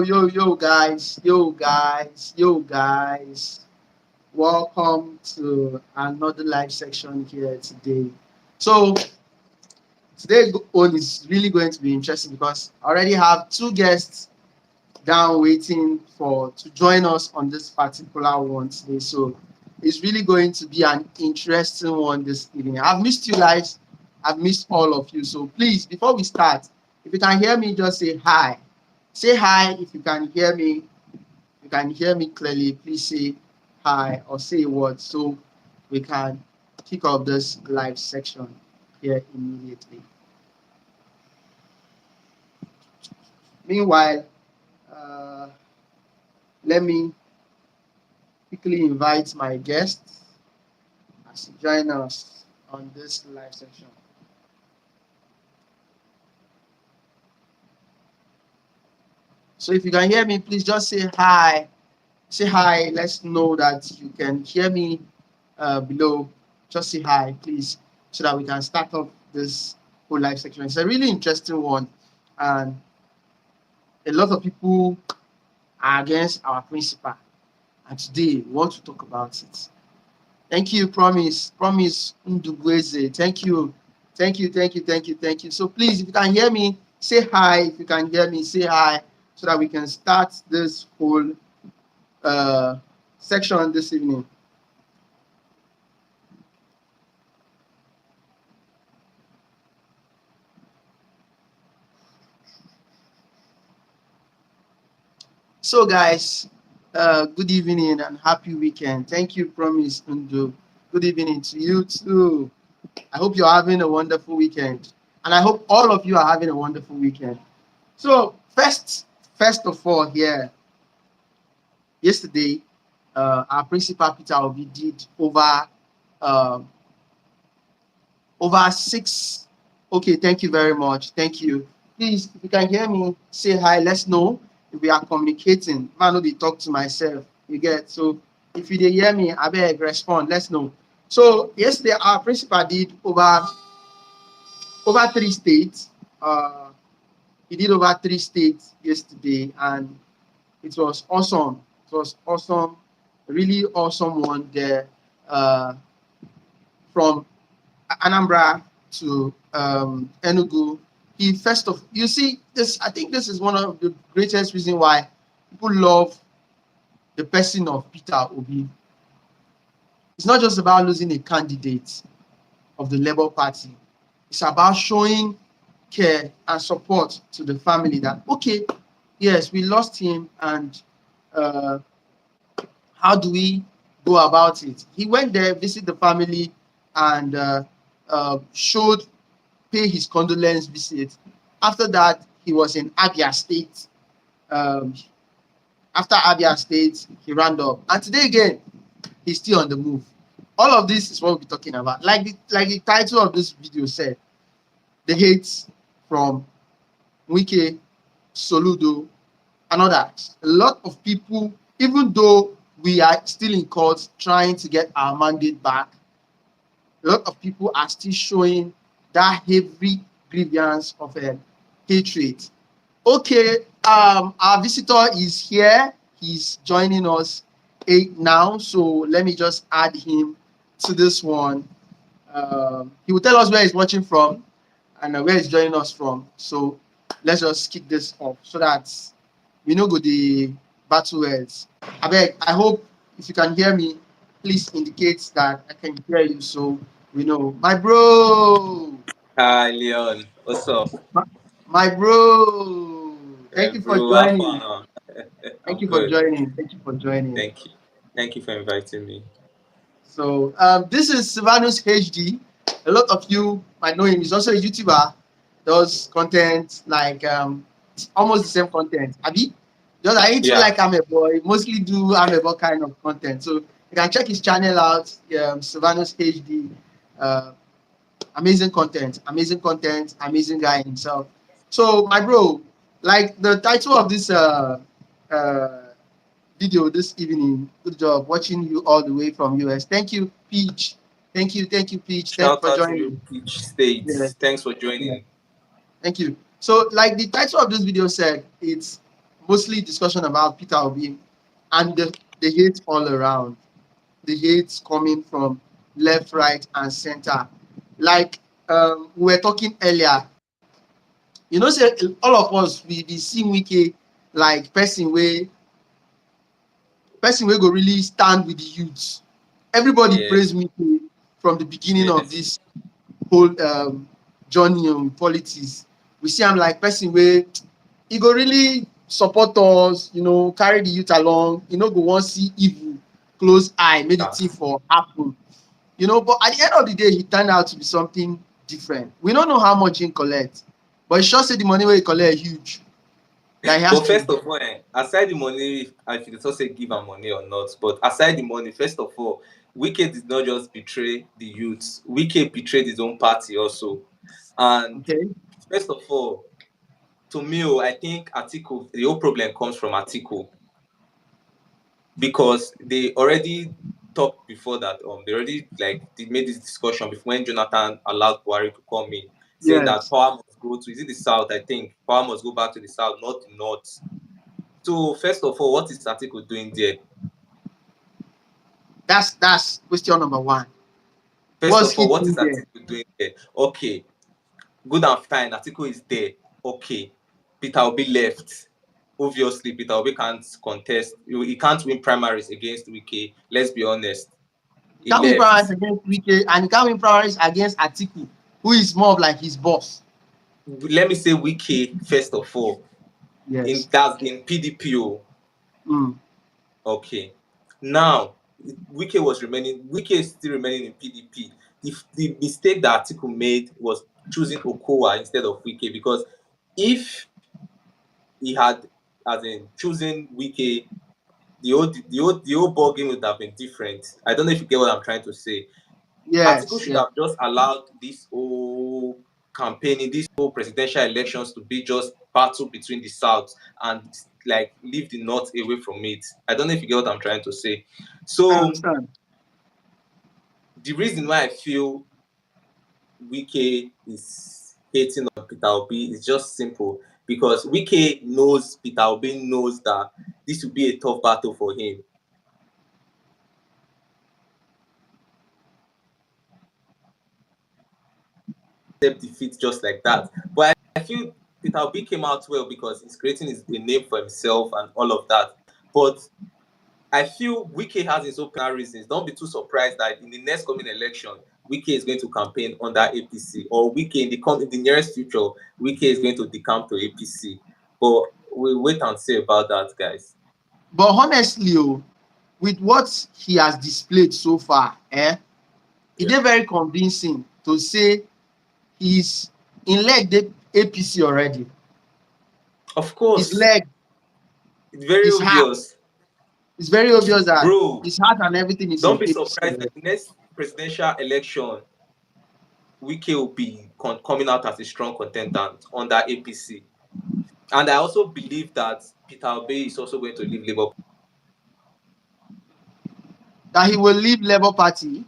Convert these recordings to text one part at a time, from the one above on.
Yo, guys. Welcome to another live section here today. So, today's one is really going to be interesting because I already have two guests down waiting for to join us on this particular one today. So, it's really going to be an interesting one this evening. I've missed you guys. I've missed all of you. So, please, before we start, if you can hear me, just say hi. Say hi if you can hear me. You can hear me clearly, please say hi or say a word so we can kick off this live section here immediately. Meanwhile, uh, let me quickly invite my guests as to join us on this live section. So if you can hear me, please just say hi. Say hi. Let's know that you can hear me below. Just say hi, please, so that we can start off this whole live section. It's a really interesting one, and a lot of people are against our principal. And today, we want to talk about it. Thank you, Promise Ndugweze. Thank you. So please, if you can hear me, say hi. If you can hear me, say hi, so that we can start this whole uh, section this evening. So, guys, good evening and happy weekend. Thank you, Promise Ndu. Good evening to you too. I hope you're having a wonderful weekend, and I hope all of you are having a wonderful weekend. So, first of all, here yesterday, our principal Peter Obi did uh, over six. Okay, thank you very much. Thank you. Please, if you can hear me, say hi. Let's know if we are communicating. Man, no, they talk to myself. You get so. If you did hear me, I beg respond. Let's know. So yesterday, our principal did over three states. He did over three states yesterday, and it was awesome. It was awesome, really awesome one there. From Anambra to Enugu. He first of you see this. I think this is one of the greatest reasons why people love the person of Peter Obi. It's not just about losing a candidate of the Labour Party. It's about showing care and support to the family that okay, yes, we lost him, and uh, how do we go about it? He went there, visit the family, and showed pay his condolence visit. After that, he was in Abia State. Um, After Abia State, he ran up, and today again, he's still on the move. All of this is what we'll be talking about. Like the title of this video said, the hate from WIKE, Soludo, and others. A lot of people, even though we are still in court trying to get our mandate back, a lot of people are still showing that heavy grievance of hatred. Okay, our visitor is here. He's joining us now. So let me just add him to this one. He will tell us where he's watching from and where he's joining us from. So let's just kick this off so that we know go the battle words. I beg, I hope if you can hear me, please indicate that I can hear you so we know. My bro, Hi, Leon. What's up? my, my bro, thank you for Bro, have fun. joining. Thank I'm you for good. joining. Thank you for joining. Thank you. Thank you for inviting me. So this is Silvanus HD. A lot of you might know him. He's also a YouTuber. Does content like it's almost the same content. Abi, just I ain't too Yeah. like I'm a boy. Mostly do I'm a boy kind of content. So you can check his channel out. Silvanus HD. Uh, amazing content, amazing guy himself. So my bro, like the title of this uh video this evening. Good job watching you all the way from US. Thank you, Peach. Thank you, Peach. Thank you Shout for out to you, joining. Peach Yeah, States. Thanks for yeah. joining. Thank you. So, like the title of this video said, it's mostly discussion about Peter Obi and the hate all around. The hate coming from left, right, and center. Like we were talking earlier, you know, say all of us we see Wike like person wey go really stand with the youths. Everybody Yes, praise Wike from the beginning of yes. this whole journey on politics. We see am like person wey e go really support us, you know, carry the youth along. E no go wan see evil close eye make the thing That. for happen. You know, but at the end of the day, he turned out to be something different. We don't know how much he collect, but e sure say the money wey he collect huge. That he has But to. first of all, aside the money, I should also say give am money or not. But aside the money, first of all, Wike did not just betray the youths. Wike betrayed his own party also. And Okay. first of all, to me, I think Atiku, the whole problem comes from Atiku because they already talked before that. They already they made this discussion before when Jonathan allowed Buhari to come in, saying that Yes. power must go to is it the south? I think power must go back to the south, not the north. So first of all, what is Atiku doing there? That's question number one. First What's of he all, what doing is there? Atiku doing there? Okay, good and fine. Atiku is there. Okay, Peter Obi left. Obviously, Peter Obi can't contest. He can't win primaries against Wike. Let's be honest. He He can't win primaries left. against Wike, and he can't win primaries against Atiku, who is more of like his boss. Let me say Wike first of all. Yes. In PDP. Mm. Okay. Now Wike is still remaining in PDP. The mistake that Atiku made was choosing Okowa instead of Wike because if he had as in choosing Wike, the whole ball game would have been different. I don't know if you get what I'm trying to say. Atiku Yes. should Yes. have just allowed this whole campaigning, these whole presidential elections to be just battle between the South and leave the North away from it. I don't know if you get what I'm trying to say. I So understand. the reason why I feel Wike is hating on Peter Obi is just simple because Peter Obi knows that this will be a tough battle for him. Accept defeat just like that. But I feel Peter Obi came out well because he's creating a name for himself and all of that. But I feel Wike has his own personal reasons. Don't be too surprised that in the next coming election, Wike is going to campaign under APC, or Wike in the nearest future, Wike is going to decamp to APC. But we'll wait and see about that, guys. But honestly, with what he has displayed so far, it Yeah. is very convincing to say he's in leg the APC already. Of His course, leg, it's very his heart. obvious. It's very obvious that Bro, his heart and everything is in don't be APC surprised already. that the next presidential election, Wike will be coming out as a strong contender under APC. And I also believe that Peter Obi is also going to leave Labour. That he will leave Labour Party.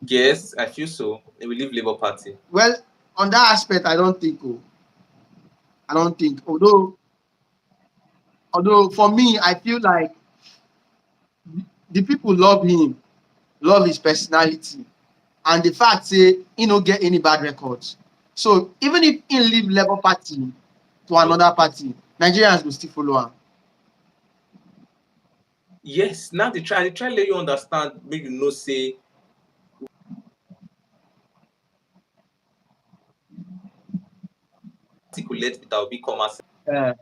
Yes, I feel so. He will leave Labour Party. Well, on that aspect, I don't think. I don't think. Although for me, I feel like the people love him, love his personality, and the fact say he no get any bad records. So even if he leave Labour Party to another party, Nigerians will still follow am. Yes, now they try let you understand, make you know say could let Peter Obi come as Uh,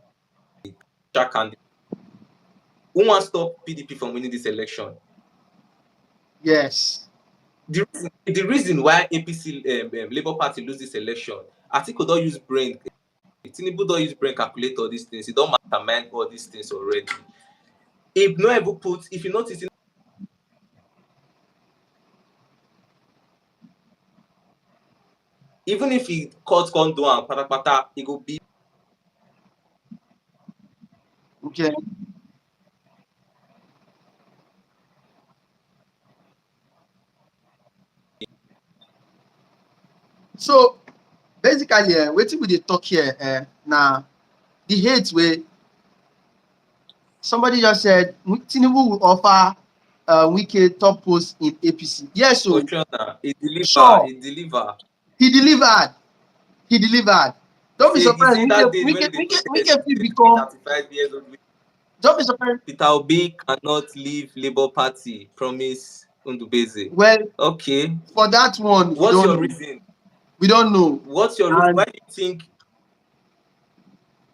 a candidate. Who wants stop PDP from winning this election? yes. The reason why APC Labour Party lose this election, Atiku don use brain, Tinubu don use brain calculate all these things. He don mastermind all these things already. If you notice, even if he cut come do am patapata, e go be Okay. So basically, wetin we dey talk here na the hate way. Somebody just said Tinubu will offer WIKE top post in APC. Yes, so Oshona, he deliver, sure, he deliver. he delivered. He delivered. Don't be He surprised. said that day when they protest, WIKE he become. 35 years old. Don't be surprised. Peter Obi cannot leave Labour Party. Promise Ndubeze. Well, Okay. for that one, we What's don't your know. reason? We don't know. What's your reason? And Why do you think?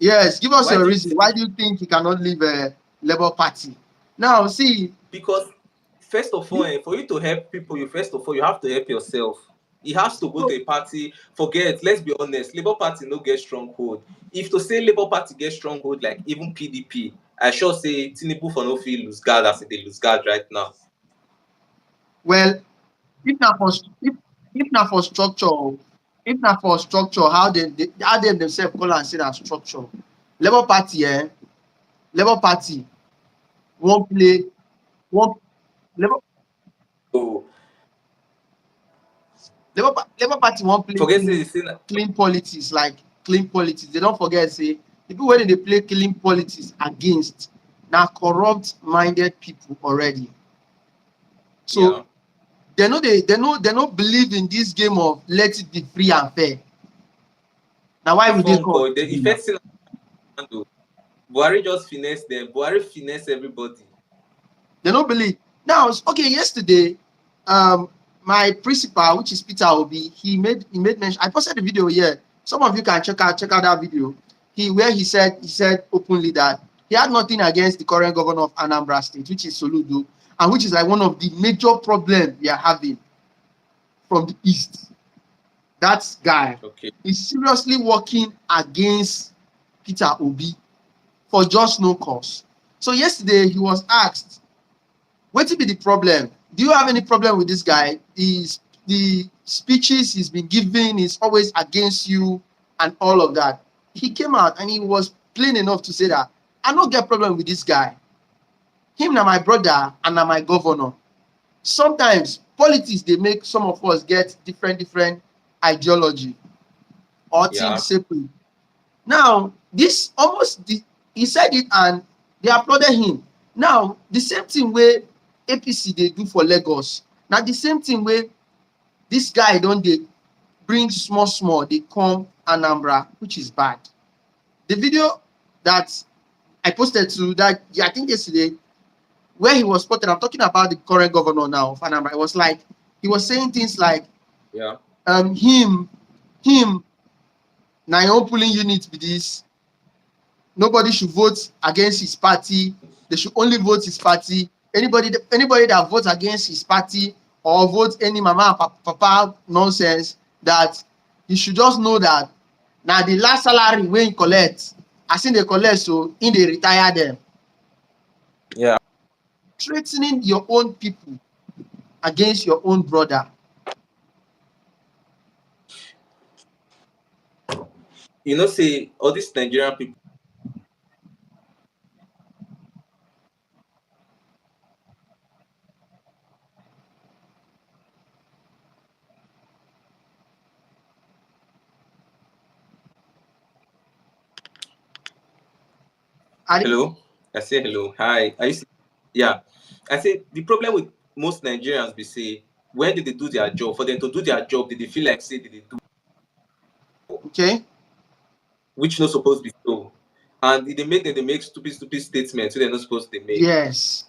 yes, give us Why your do you reason. Why think? do you think he cannot leave a Labour Party? Now, see, Because first of all, for you to help people, you first of all you have to help yourself. He has to go to a party. Forget. Let's be honest. Labour Party no get stronghold. If to say Labour Party get stronghold like even PDP, I sure say Tinubu for no fit lose guard as they lose guard right now. well, if not for if not for structure, if not for structure, how they themselves call and say that structure. Labour Party, Labour Party won't play won't Labour So Labour Party won't play forget say say clean politics like clean politics. They don't forget say the people when they play clean politics against now corrupt minded people already. So yeah. they don't believe in this game of let it be free and fair. Now why The would they phone come call. The again now? effect handle. Buhari just finesse them. Buhari finesse everybody. They don't believe. Now, okay, yesterday, my principal, which is Peter Obi, he made mention. I posted the video here. Some of you can check out that video. He said openly that he had nothing against the current governor of Anambra State, which is Soludo, and which is like one of the major problems we are having from the east. That guy Okay. is seriously working against Peter Obi for just no cause. So yesterday he was asked, what will be the problem? Do you have any problem with this guy? The speeches he's been giving is always against you and all of that. He came out and he was plain enough to say that I don't get problem with this guy. Him na my brother and na my governor. Sometimes politics they make some of us get different ideology or think Yeah. separate. Now this he said it and they applauded him. Now the same thing where APC they do for Lagos. Now the same thing where this guy don't they bring small they come Anambra, which is bad. The video that I posted to that I think yesterday where he was spotted, I'm talking about the current governor now of Anambra. It was like he was saying things like Yeah. him na your own polling unit be this. Nobody should vote against his party. They should only vote his party. Anybody that votes against his party or vote any mama and papa nonsense, that he should just know that now the last salary wey he collect, as in they collect, so in they retire them. Yeah. Threatening your own people against your own brother. You know, say all these Nigerian people. Hello. I say hello. Hi. Yeah. I say the problem with most Nigerians be say when did they do their job? For them to do their job, did they feel like say did they do Okay. which not supposed to be so. And they make stupid statements so they're not supposed to make. Yes.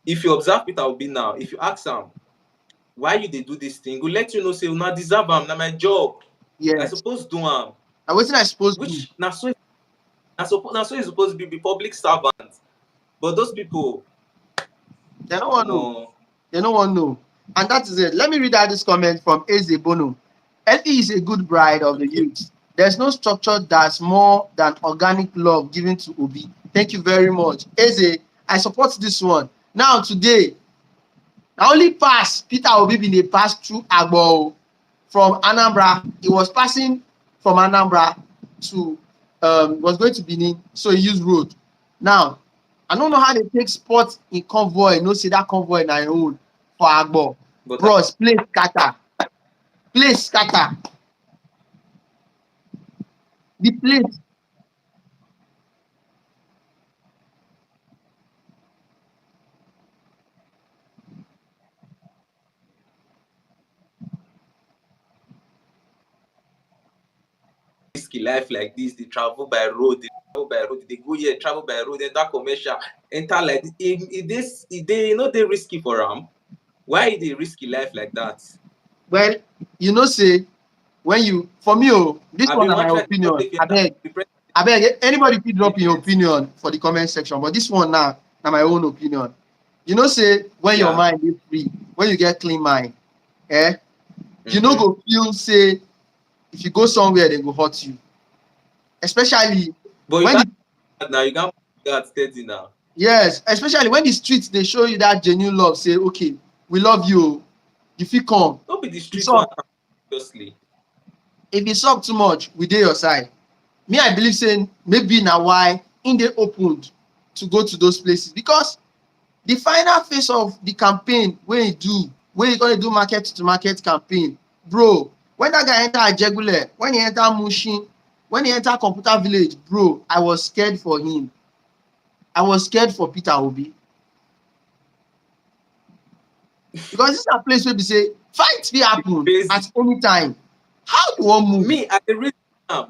If you observe Peter Obi now, if you ask him why you they do this thing, go let you know say una deserve am, na my job. I Yes. suppose do am. And wetin I suppose do? Which na so it's supposed to be public servant. But those people, They no wan know. no. They no wan know. And that is it. Let me read out this comment from Eze Bono. Effie is a good bride of the Okay. youth. There's no structure that's more than organic love given to Obi. Thank you very much. Eze, I support this one. Now today, na only pass Peter Obi bin dey pass through Agbo from Anambra. He was passing from Anambra to was going to Benin, so he used road. Now, I don't know how they take spot in convoy. No say that convoy na your own for Agbo. But Bros, place scatter. Place scatter. the place. Risky life like this, they travel by road, they go here, travel by road, enter commercial, enter like this. They you know they risky for them. Why they risky life like that? Well, you know, say when you for me, oh, this I one been is one my try to talk opinion. if you I enter beg, the president. anybody can drop your opinion for the comment section. But this one now my own opinion. You know, say when your Yeah. mind is free, when you get clean mind, eh, you know Mm-hmm. go feel say if you go somewhere they go hurt you, especially But you when got the, now, you got steady now. yes, especially when the streets they show you that genuine love. Say okay, we love you. You feel calm. Don't be the If street one, suck, obviously. if you suck too much, we dey your side. Me I believe say maybe na why im dey opened to go to those places, because the final phase of the campaign wey he do, wey he gonna do market to market campaign, bro, when that guy enter Ajegunle, when he enter Mushin, when he enter Computer Village, bro, I was scared for him. I was scared for Peter Obi, because this na place wey be say fight fit happen Crazy. at any time. How you wan move? Me, at the risk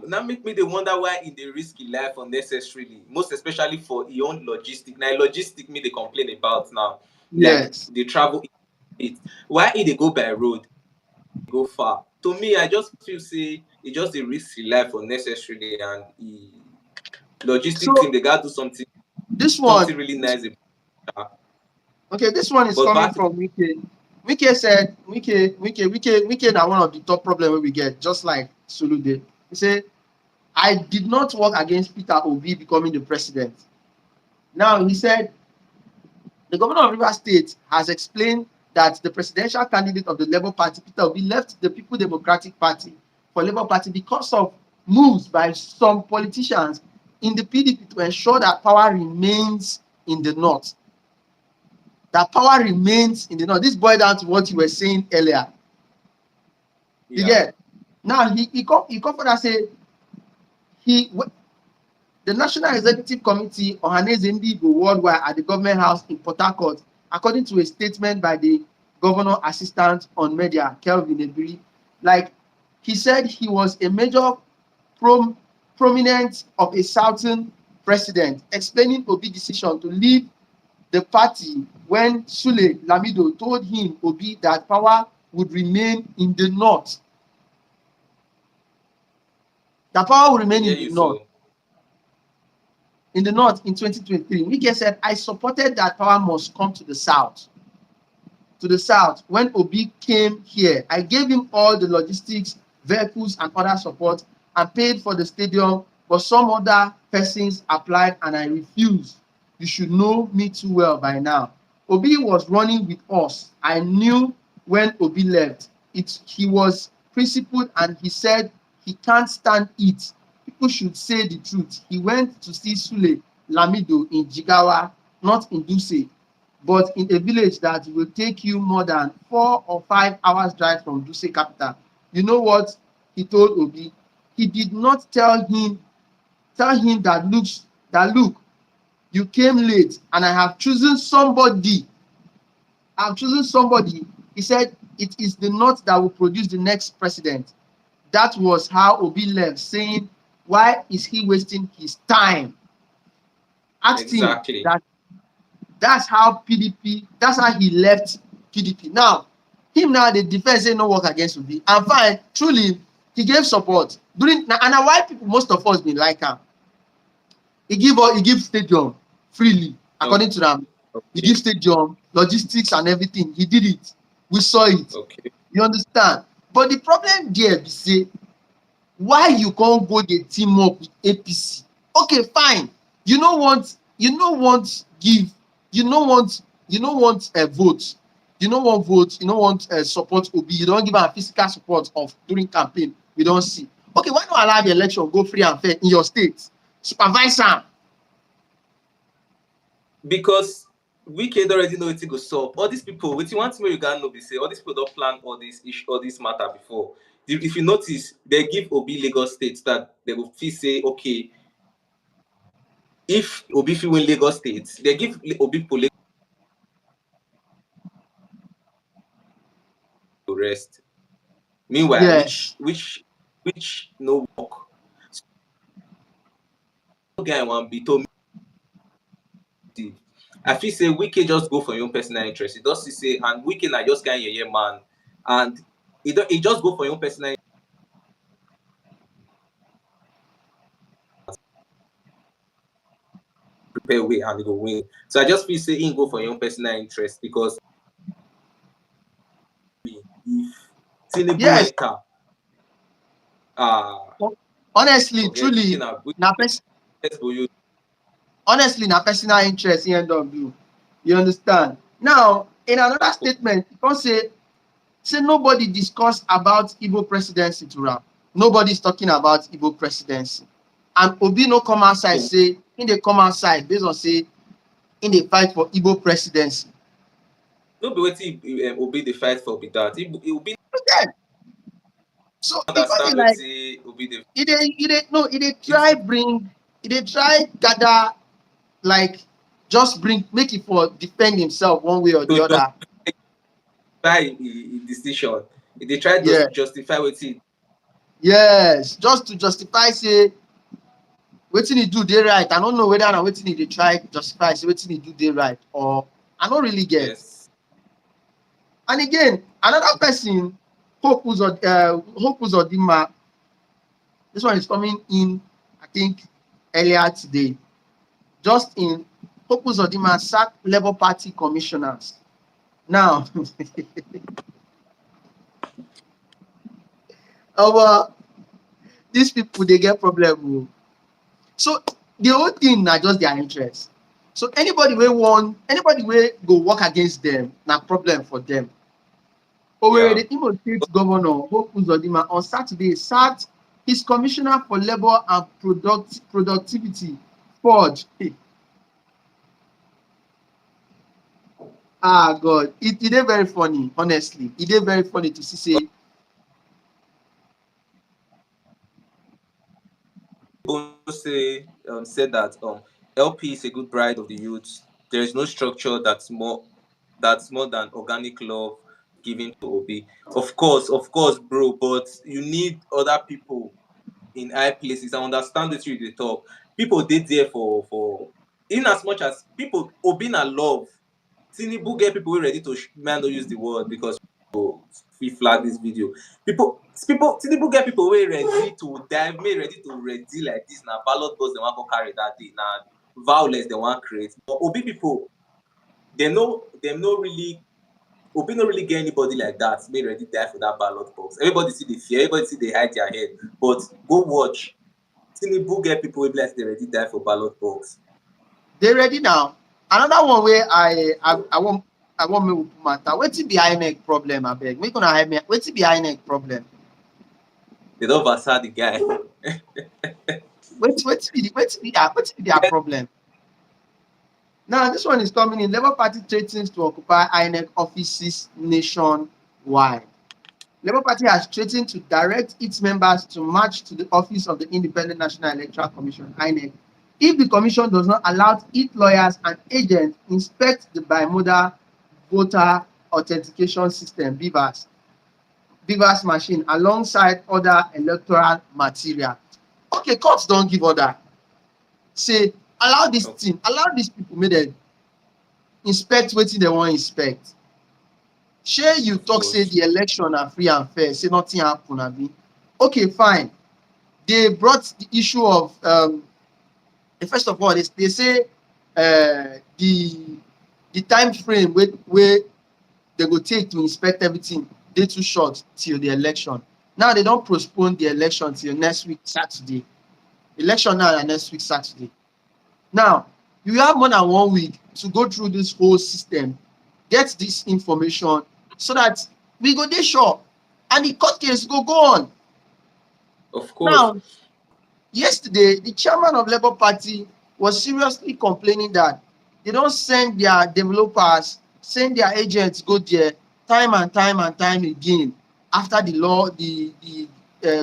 now make me they wonder why in the risky life unnecessarily, most especially for your own logistic. Now logistic me they complain about now. Like Yes. they travel it. Why they go by road, go far? To me, I just feel say it just a risky life unnecessarily and logistic team So they gotta do something this one, really nice about. okay, this one is But coming back to from Wike. Wike said, Wike na one of the top problem wey we get, just like Soludo. He say, I did not work against Peter Obi becoming the president. Now he said, the governor of Rivers State has explained that the presidential candidate of the Labour Party, Peter Obi, left the People Democratic Party for Labour Party because of moves by some politicians in the PDP to ensure that power remains in the north. That power remains in the north. This boils down to what you were saying earlier. You yeah. get? Now he come further say he the National Executive Committee Ohaneze Ndigbo Worldwide at the Government House in Port Harcourt, according to a statement by the Governor Assistant on Media, Kelvin Ebiri, like he said he was a major prominent of a Southern president, explaining Obi's decision to leave the party when Sule Lamido told him, Obi, that power would remain in the north. That power would I remain hear in the you north. so. In the north in 2023, Wike said, I supported that power must come to the south. To the south. When Obi came here, I gave him all the logistics, vehicles, and other support and paid for the stadium, but some other persons applied and I refused. You should know me too well by now. Obi was running with us. I knew when Obi left. He was principled and he said he can't stand it. People should say the truth. He went to see Sule Lamido in Jigawa, not in Duse, but in a village that will take you more than 4 or 5 hours drive from Duse capital. You know what he told Obi? He did not tell him that look, you came late and I have chosen somebody. I've chosen somebody. He said it is the north that will produce the next president. That was how Obi left, saying, why is he wasting his time? Asked him Exactly. that that's how he left PDP. Now, him now the defense say no work against Obi. And fine, truly, he gave support. And na why people, most of us been like am. He give stadium freely, Okay. according to them. He Okay. give stadium, logistics and everything. He did it. We saw it. Okay. You understand? But the problem there be say, why you can't go dey team up with APC? Okay, fine. Give, you no want a vote. You no want vote, you no want support Obi, you don't give am physical support of during campaign. We don't see. Okay, why not allow the election go free and fair in your state? Supervise am. Because Wike don already know wetin go sup. All these people, wetin one thing wey you gats know be say all these people don plan all this issue, all this matter before. if you notice, they give Obi Lagos State that they will feel say, okay, if Obi feel win Lagos State, they give Obi for Lagos to rest. Meanwhile, Yeah. which no work. So guy want be told me, I feel say WIKE just go for your own personal interest. It does say, and WIKE na just kind of man, and it just go for your own personal prepare way and he go win. So I just feel say he go for your own personal interest because if Tinubu Yes. enter, Honestly, forget WIKE truly, na na person. Honestly, na personal interest he end up do. You understand? Now, in another statement, he come say nobody discuss about Igbo presidency to am. Nobody's talking about Igbo presidency. And Obi no come outside say in dey come outside based on say in dey fight for Igbo presidency. No be wetin Obi dey fight for be that. Obi Yeah. So e come be understand like wetin Obi dey. e dey try bring, e dey try gather, like just bring make e for defend himself one way or the To other. justify him decision, e dey try Yeah. justify wetin. Yes, just to justify say wetin he do dey right. I no know whether na wetin he dey try justify say wetin he do dey right, or I no really get. Yes. And again, another person, Hope Uzodinma, this one is coming in, I think, earlier today. Just in, Hope Uzodinma sacked Labour Party commissioners. Now, these people, they get problem. So the whole thing na just their interest. So anybody wey go work against them, na problem for them. Owerri, the Imo State Governor Hope Uzodinma on Saturday sacked his Commissioner for Labour and Productivity, Ford. God, it dey very funny, honestly. It dey very funny to see say Said that LP is a good bride of the youth. There is no structure that's more than organic love given to Obi. Of course, bro. But you need other people in high places. I understand that you dey talk. People dey there for in as much as people Obi na love. Tinubu get people wey ready to man no use the word because we flag this video. People Tinubu get people wey ready to dive, may ready to ready like this. Na ballot box they want to carry that day. Na violence they want create. But Obi people, them no really. Obi no really get anybody like that. May ready die for that ballot box. Everybody see the fear. Everybody see they hide their head. But go watch. Tinubu get people wey be like they ready die for ballot box. they ready now. Another one where I want me to put matter. Wetin be INEC problem, abeg? Make una help me. Wetin be INEC problem? They don't versa the guy. Wetin be their problem? Now this one is coming in. Labour Party threatens to occupy INEC offices nationwide. Labour Party has threatened to direct its members to march to the office of the Independent National Electoral Commission (INEC) if the commission does not allow its lawyers and agents inspect the bimodal voter authentication system (BVAS) machine alongside other electoral material. Okay, courts don give order say allow this thing, allow these people make dem inspect wetin dem wan inspect. Shey you talk say the election na free and fair, say nothing happen, abi? Okay, fine. They brought the issue of first of all, they say the time frame wey they go take to inspect everything dey too short till the election. Now they don postpone the election till next week Saturday. Election now na next week Saturday. Now you have more than 1 week to go through this whole system, get this information, so that we go dey sure and the court case go on. Of course. Now, yesterday, the chairman of Labour Party was seriously complaining that they don't send their developers, send their agents go there time and time again. after the law, the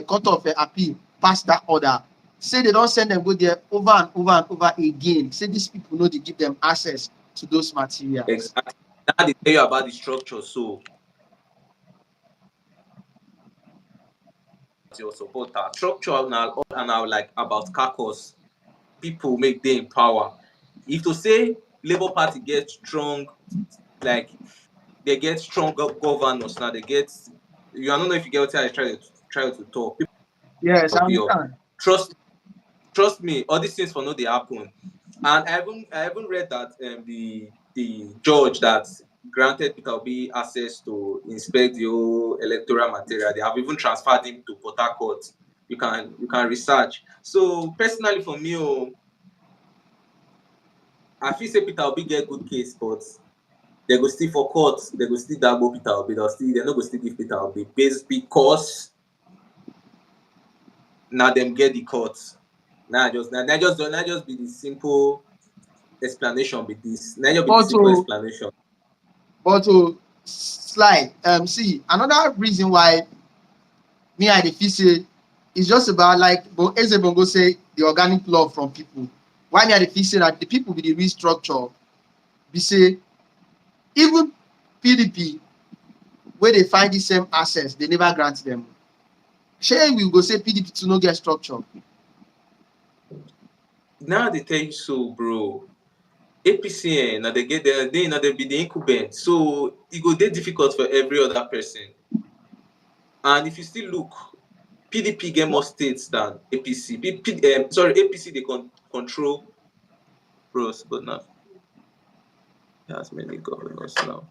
court of appeal passed that order, say they don't send them go there over and over and over again. Say these people know they give them access to those materials. Exactly. Now they tell you about the structure, so your supporter structure now and now like about caucus people make them in power. If to say Labour Party get strong, like they get strong governors now, they get you. I don't know if you get what I try to talk. People Yes, I will be up. understand. Trust me, all these things for no they happen. And I haven't read that the judge that granted Peter Obi access to inspect the whole electoral material, they have even transferred him to Port Harcourt. You can research. So personally for me, I feel say Peter Obi get good case, but they go still for court, they go still dagbo Peter Obi, they no go still give Peter Obi based because now them get the court. Now just be the simple explanation with this. Now just be the simple explanation. But to slide, see another reason why me I dey feel say it's just about like Ezebongo say the organic love from people. Why me I dey feel say that the people with the real structure be say even PDP where they find the same access, they never grant them. Shey we go say PDP to no get structure. Now they tell you so, bro. APC now they get they now they be the incumbent, so it go dey difficult for every other person. And if you still look, PDP get more states than APC. APC they control bros, but now it has many governors now.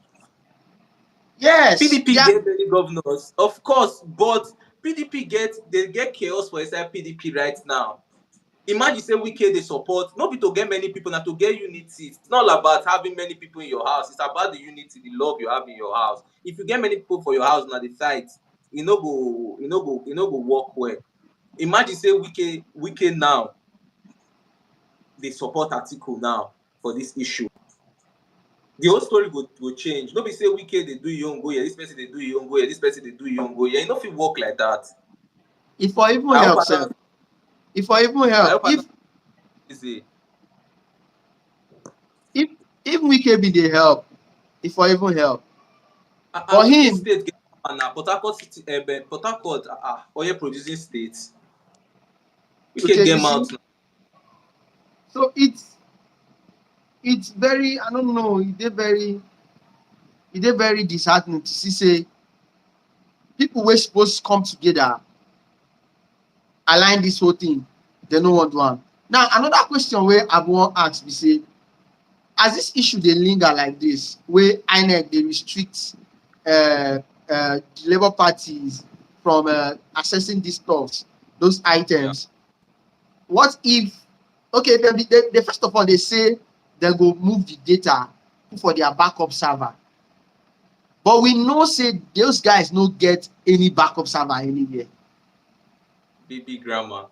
Yes, PDP get many governors, of course, but PDP they get chaos for inside PDP right now. Imagine say WIKE they support, not be to get many people, not to get unity. It's not about having many people in your house. It's about the unity, the love you have in your house. If you get many people for your house now, the fight, it no go work well. Imagine say WIKE now they support article now for this issue. The whole story go change. No be say WIKE they do your own go here, this person they do your own go here, this person they do your own go here. You know if it work like that. If for even help, sir. If for even help, if WIKE be the help, if for even help. For him, state get Port Harcourt, oil producing states. WIKE get out now. So it's very, I don't know, it's very disheartening to see say people were supposed to come together, align this whole thing, they no want one. Now another question where I want to ask be say, as this issue they linger like this, where INEC they restrict the Labour parties from accessing these stuffs, those items. Yeah. What if, okay, they first of all they say they go move the data for their backup server, but we know say those guys no get any backup server anywhere. BB grammar.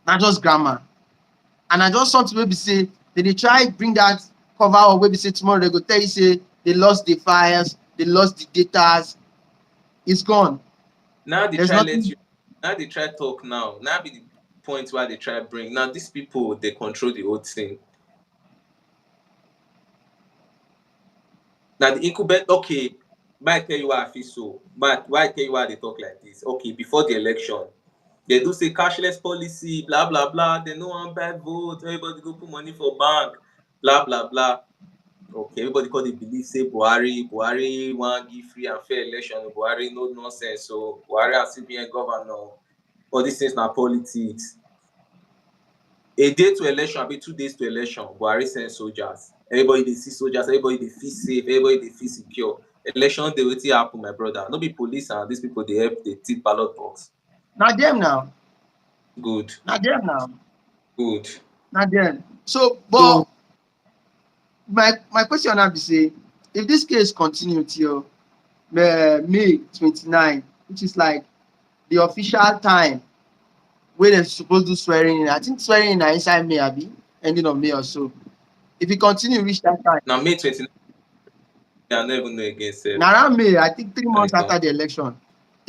Not just grammar. And I just want to maybe say they try bring that cover or maybe say tomorrow they go tell you say they lost the files, they lost the data, it's gone. Now they try let you. Now they try talk now. Now be the point where they try bring. Now these people they control the whole thing. Now the incumbent, okay, might tell you why I feel so. But why tell you why they talk like this? Okay, before the election, they do say cashless policy, blah blah blah. They no one buy vote. Everybody go put money for bank, blah blah blah. Okay, everybody call they believe say Buhari want give free and fair election. Buhari no nonsense. So Buhari and CBN governor. All these things now politics. A day to election, be 2 days to election. Buhari send soldiers. Everybody they see soldiers. Everybody they feel safe. Everybody they feel secure. Election they wetin happen, my brother. No be police and these people they help they tip ballot box. Not them now. Good. Not them now. Good. Not them. So, but my question now be say, if this case continue till May 29, which is like the official time where they're supposed to swearing in, I think swearing in inside May, abi ending of May or so. If it continue reach that time. Now May 29, I don't even know again. Now around May, I think 3 months after the election.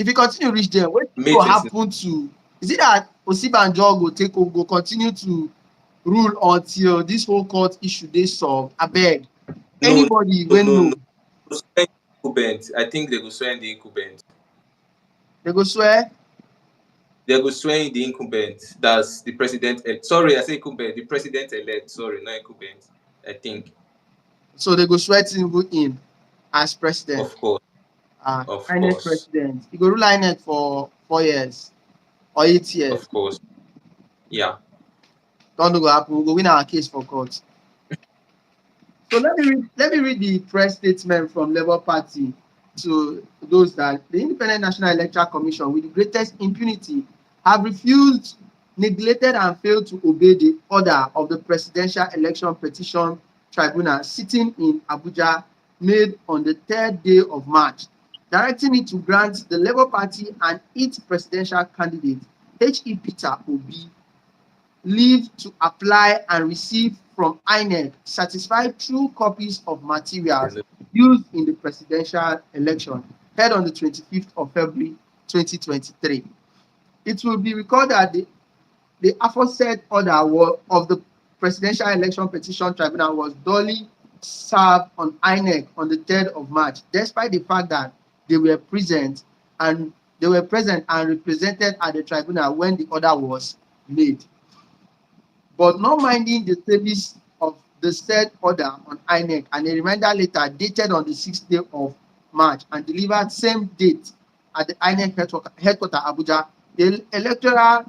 if you continue reach there, what May will 29. happen to, is it that Osibanjo go take over, go continue to rule until this whole court issue dey solved? Abeg, No, anybody no, wey no, know, no. Go swear in the incumbent. I think they go swear in the incumbent. they go swear. They go swear in the incumbent. That's the president. Sorry, I say incumbent. The president elect. Sorry, not incumbent. I think. So they go swear Tinubu in as president. Of course. Ah, Of INEC course. president. He go rule INEC for 4 years or 8 years. Of course. Yeah. Don't know go happen. We go win our case for court. So let me read the press statement from Labour Party to those that the Independent National Electoral Commission, with the greatest impunity, have refused, neglected, and failed to obey the order of the Presidential Election Petition Tribunal sitting in Abuja, made on the 3rd day of March, directing it to grant the Labour Party and its presidential candidate, H.E. Peter Obi, leave to apply and receive from INEC certified true copies of materials used in the presidential election held on the 25th of February 2023. It will be recorded that the aforesaid order of the Presidential Election Petition Tribunal was duly served on INEC on the 3rd of March, despite the fact that they were present and represented at the tribunal when the order was made. But not minding the service of the said order on INEC, and a reminder letter dated on the 6th day of March and delivered same date at the INEC headquarters Abuja, the electoral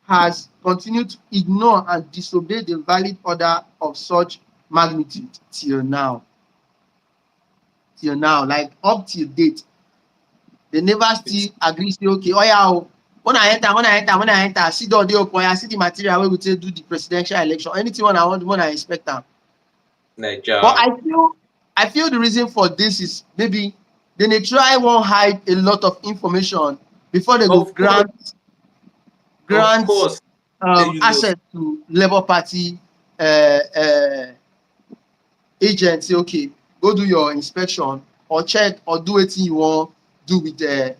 has continued to ignore and disobey the valid order of such magnitude till now. Like up till date, they never still agree, say, okay, oh yeah, when I enter, see the audio, see the material wey we take do the presidential election. Anything when I want, when I expect am. But I feel the reason for this is maybe they dey try wan hide a lot of information before they go Of course. grant You know. access to Labour Party agents. Say, okay, go do your inspection or check or do wetin you wan do with the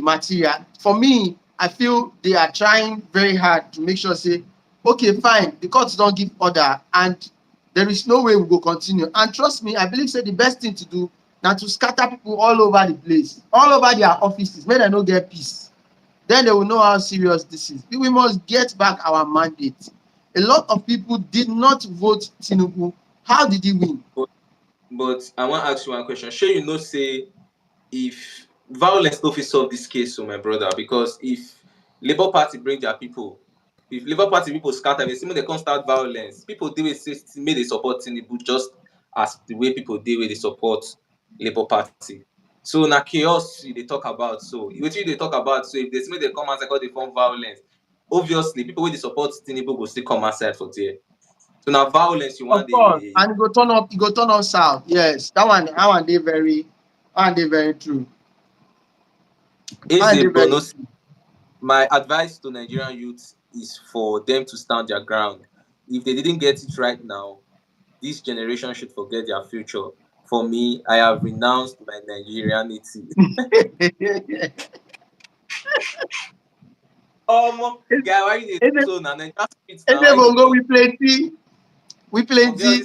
material. For me, I feel they are trying very hard to make sure, say, okay, fine, the court don give order and there is no way we go continue. And trust me, I believe say the best thing to do na to scatter people all over the place, all over their offices, make dem no get peace. Then they will know how serious this is. We must get back our mandate. A lot of people did not vote Tinubu. How did he win? But I wan ask you one question. Shey you know say if violence no fit solve this case, so my brother, because if Labour Party bring their people, if Labour Party people scatter, they say make they come start violence. People dey wey say make they support Tinubu just as the way people dey wey dey support Labour Party. So na chaos you dey talk about. So wetin you dey talk about? So if they say make they come outside because they form violence, obviously people wey dey support Tinubu go still come outside for there. So na violence you want Of course, dey. and e go turn up south. Yes, that one dey very true. Eze Bono, my advice to Nigerian youths is for them to stand their ground. If they didn't get it right now, this generation should forget their future. For me, I have renounced my Nigerianity. Guy, why you dey so na Nigeria streets now? Why you dey we plenty.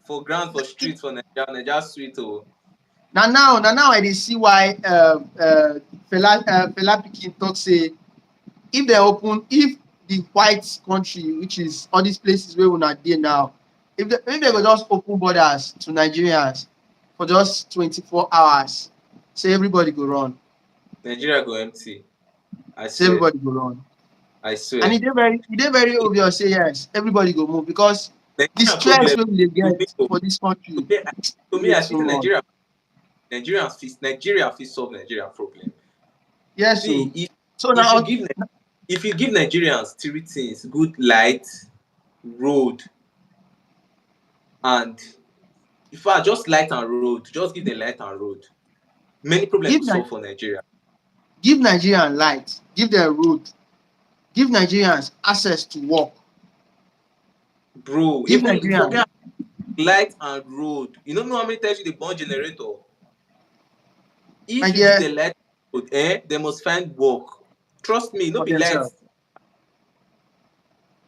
For ground, for street, for Nigeria street. Oh. Now I dey see why Fela Pikin talk say if the white country, which is all these places where una dey now, if they go just open borders to Nigerians for just 24 hours, say everybody go run. Nigeria go empty. I say swear. Everybody go run. I swear. And it dey very obvious, say yes, everybody go move because the stress wey we dey get for this country. To me, I think Nigeria fit solve Nigeria problem. Yes, see, if you give Nigerians 3 things: good light, road, and in fact just light and road, just give them light and road, many problems will solve for Nigeria. Give Nigerians light, give them road, give Nigerians access to work. Bro, give Nigerians light and road. You don't know how many times you dey burn generator. If My you give dear, the light, they must find work. Trust me, no for be light. themselves.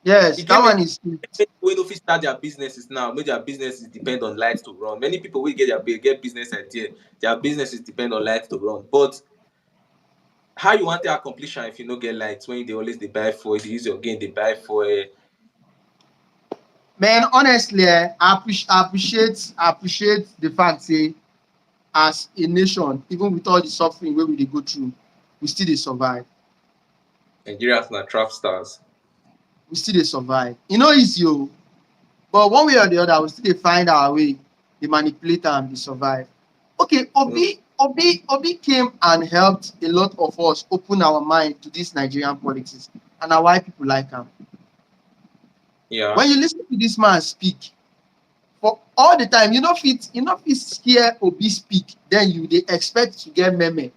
Yes, E that get one many is true. wey no fit start their businesses now, make their businesses depend on light to run. Many people wey get business idea, their businesses depend on light to run. But how you want to accomplish am if you no get light when you dey always dey buy fuel, dey use your gain dey buy fuel? Man, honestly, I appreciate the fact say as a nation, even with all the suffering wey we dey go through, we still dey survive. Nigerians na trap stars. We still dey survive. E no easy o, but one way or the other, we still dey find our way, dey manipulate am, dey survive. Okay, Obi came and helped a lot of us open our mind to this Nigerian politics, and na why people like am. Yeah, When you lis ten to this man speak, for all the time, you no fit hear Obi speak, then you dey expect to get meme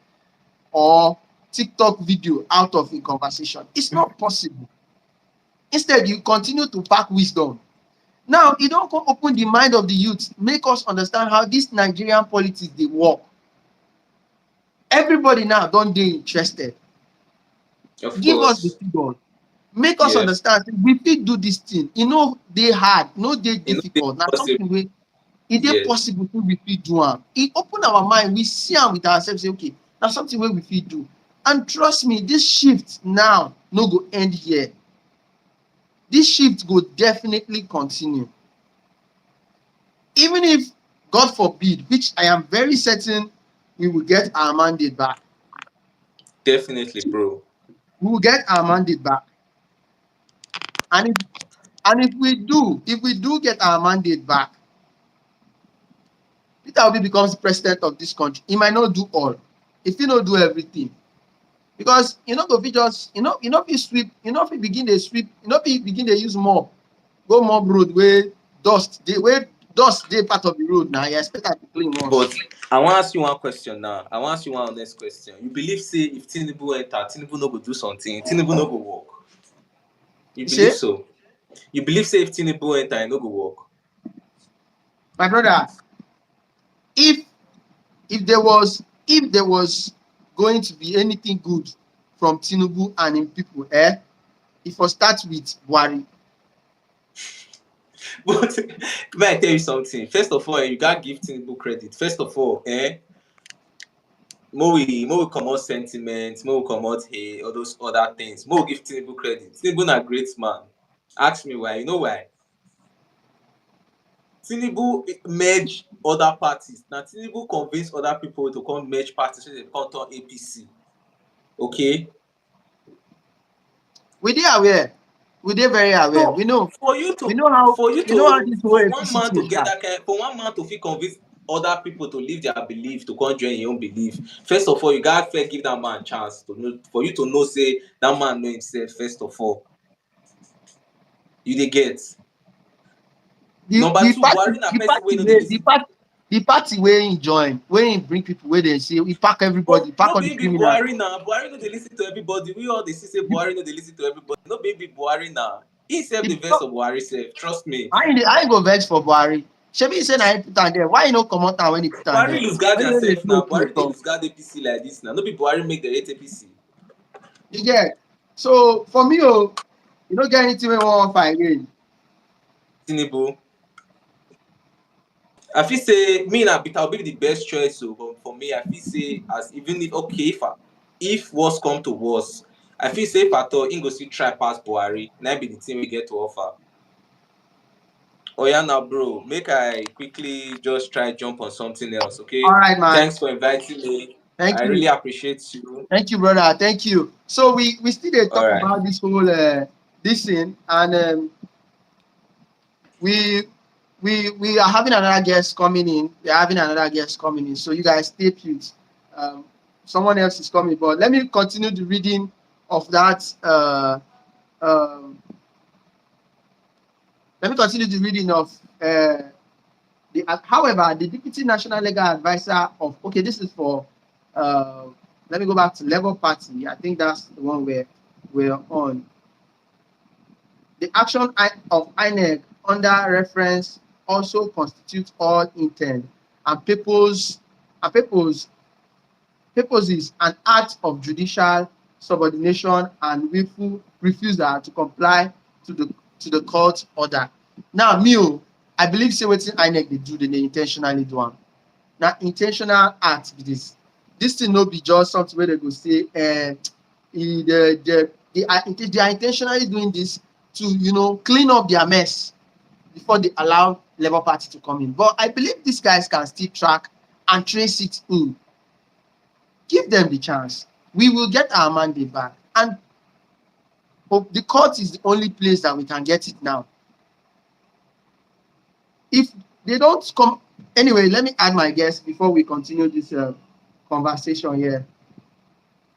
or TikTok video out of a conversation. It's not possible. Instead, you continue to pack wisdom. Now, e don come open the mind of the youth, make us understand how this Nigerian politics dey work. Everybody now don dey interested. of Give us the course. figures. Make us Yes, understand say we fit do this thing. E no dey hard, no dey e no dey difficult. Na possible. something wey e dey Yes, possible say we fit do am. E open our mind, we see am with ourselves say okay, na something wey we fit do. And trust me, this shift now no go end here. This shift go definitely continue. Even if, God forbid, which I am very certain we will get our mandate back. definitely, bro. We will get our mandate back. And if we do get our mandate back, Peter Obi becomes president of this country. He might not do all. If he no do everything, because you no go fit just fit sweep, fit begin dey sweep, fit begin dey use mop go mop road wey dust dey part of the road. Na you expect am to clean once. But I wan ask you one question now. I wan ask you one honest question. You believe say if Tinubu enter, Tinubu no go do something, Tinubu no go work? You You believe say, so? You believe say if Tinubu enter, e no go work? my brother, if there was going to be anything good from Tinubu and him people, e for start with Buhari. But may I tell you something? First of all, you gats give Tinubu credit. First of all, mo we comot sentiment, mo we comot hate, all those other things. Mo we give Tinubu credit. Tinubu na great man. Ask me why. You know why? Tinubu merge other parties. Na Tinubu convince other people to come merge parties so they come turn APC. Okay? We dey aware. We dey very aware. So We know. for you We to know how. for you We know how to this whole for one APC man thing to get start. that kind, for one man to fit convince other people to leave their belief to come join your own belief, first of all you gats first give that man chance to know, for you to know say that man know himself. First of all, you dey get. The Number the two, party Buhari na the person wey party no dey wey lis the ten. party the party wey he join, wey he bring people wey dey say he pack everybody, pack No all the be him be criminals. Buhari na. Buhari no dey lis ten to everybody. We all dey see say Buhari no dey lis ten to everybody. No be him be Buhari na. He sef If dey vex for Buhari sef. Trust me. I ain't go vex for Buhari. Shebi he say na him put am there. Why he no comot am when he put am Buhari there? lose guard When he no dey theirself flow na. flow Buhari dey talk. lose guard APC like this na. No be Buhari make the hate APC. You get. So for me, you no get anything wey we wan fight again. Tinubu. I feel say me na Peter Obi be the best choice. So but for me, I feel say as even if okay if worse come to worse, I feel say if at all him go still try pass Buhari. Na be the thing we get to offer. Oh yeah, now bro, make I quickly just try jump on something else, All okay? right, man. Thanks for inviting me. Thank I really you. appreciate you. Thank you, brother. Thank you. So we still dey All talk right. about this whole this thing, and we we are having another guest coming in. We are having another guest coming in. So you guys stay put. Um, Someone else is coming, but let me continue the reading of that. Um, Let me continue the reading of however, the Deputy National Legal Advisor of, okay, this is for, let me go back to Labour Party. I think that's the one we're on. The action of INEC under reference also constitutes all intent and purpose purposes an act of judicial subordination and willful refusal to comply to the court order. Now me I believe say wetin INEC dey do, dem dey in ten tionally do am. Na in ten tional act be dis. Dis thing no be just something wey dem go say they are in ten tionally doing dis to clean up their mess before they allow Labour Party to come in. But I believe these guys can still track and trace it in. Give them the chance. We will get our mandate back. And the court is the only place that we can get it now. If they don't come, anyway, let me add my guess before we continue this conversation here.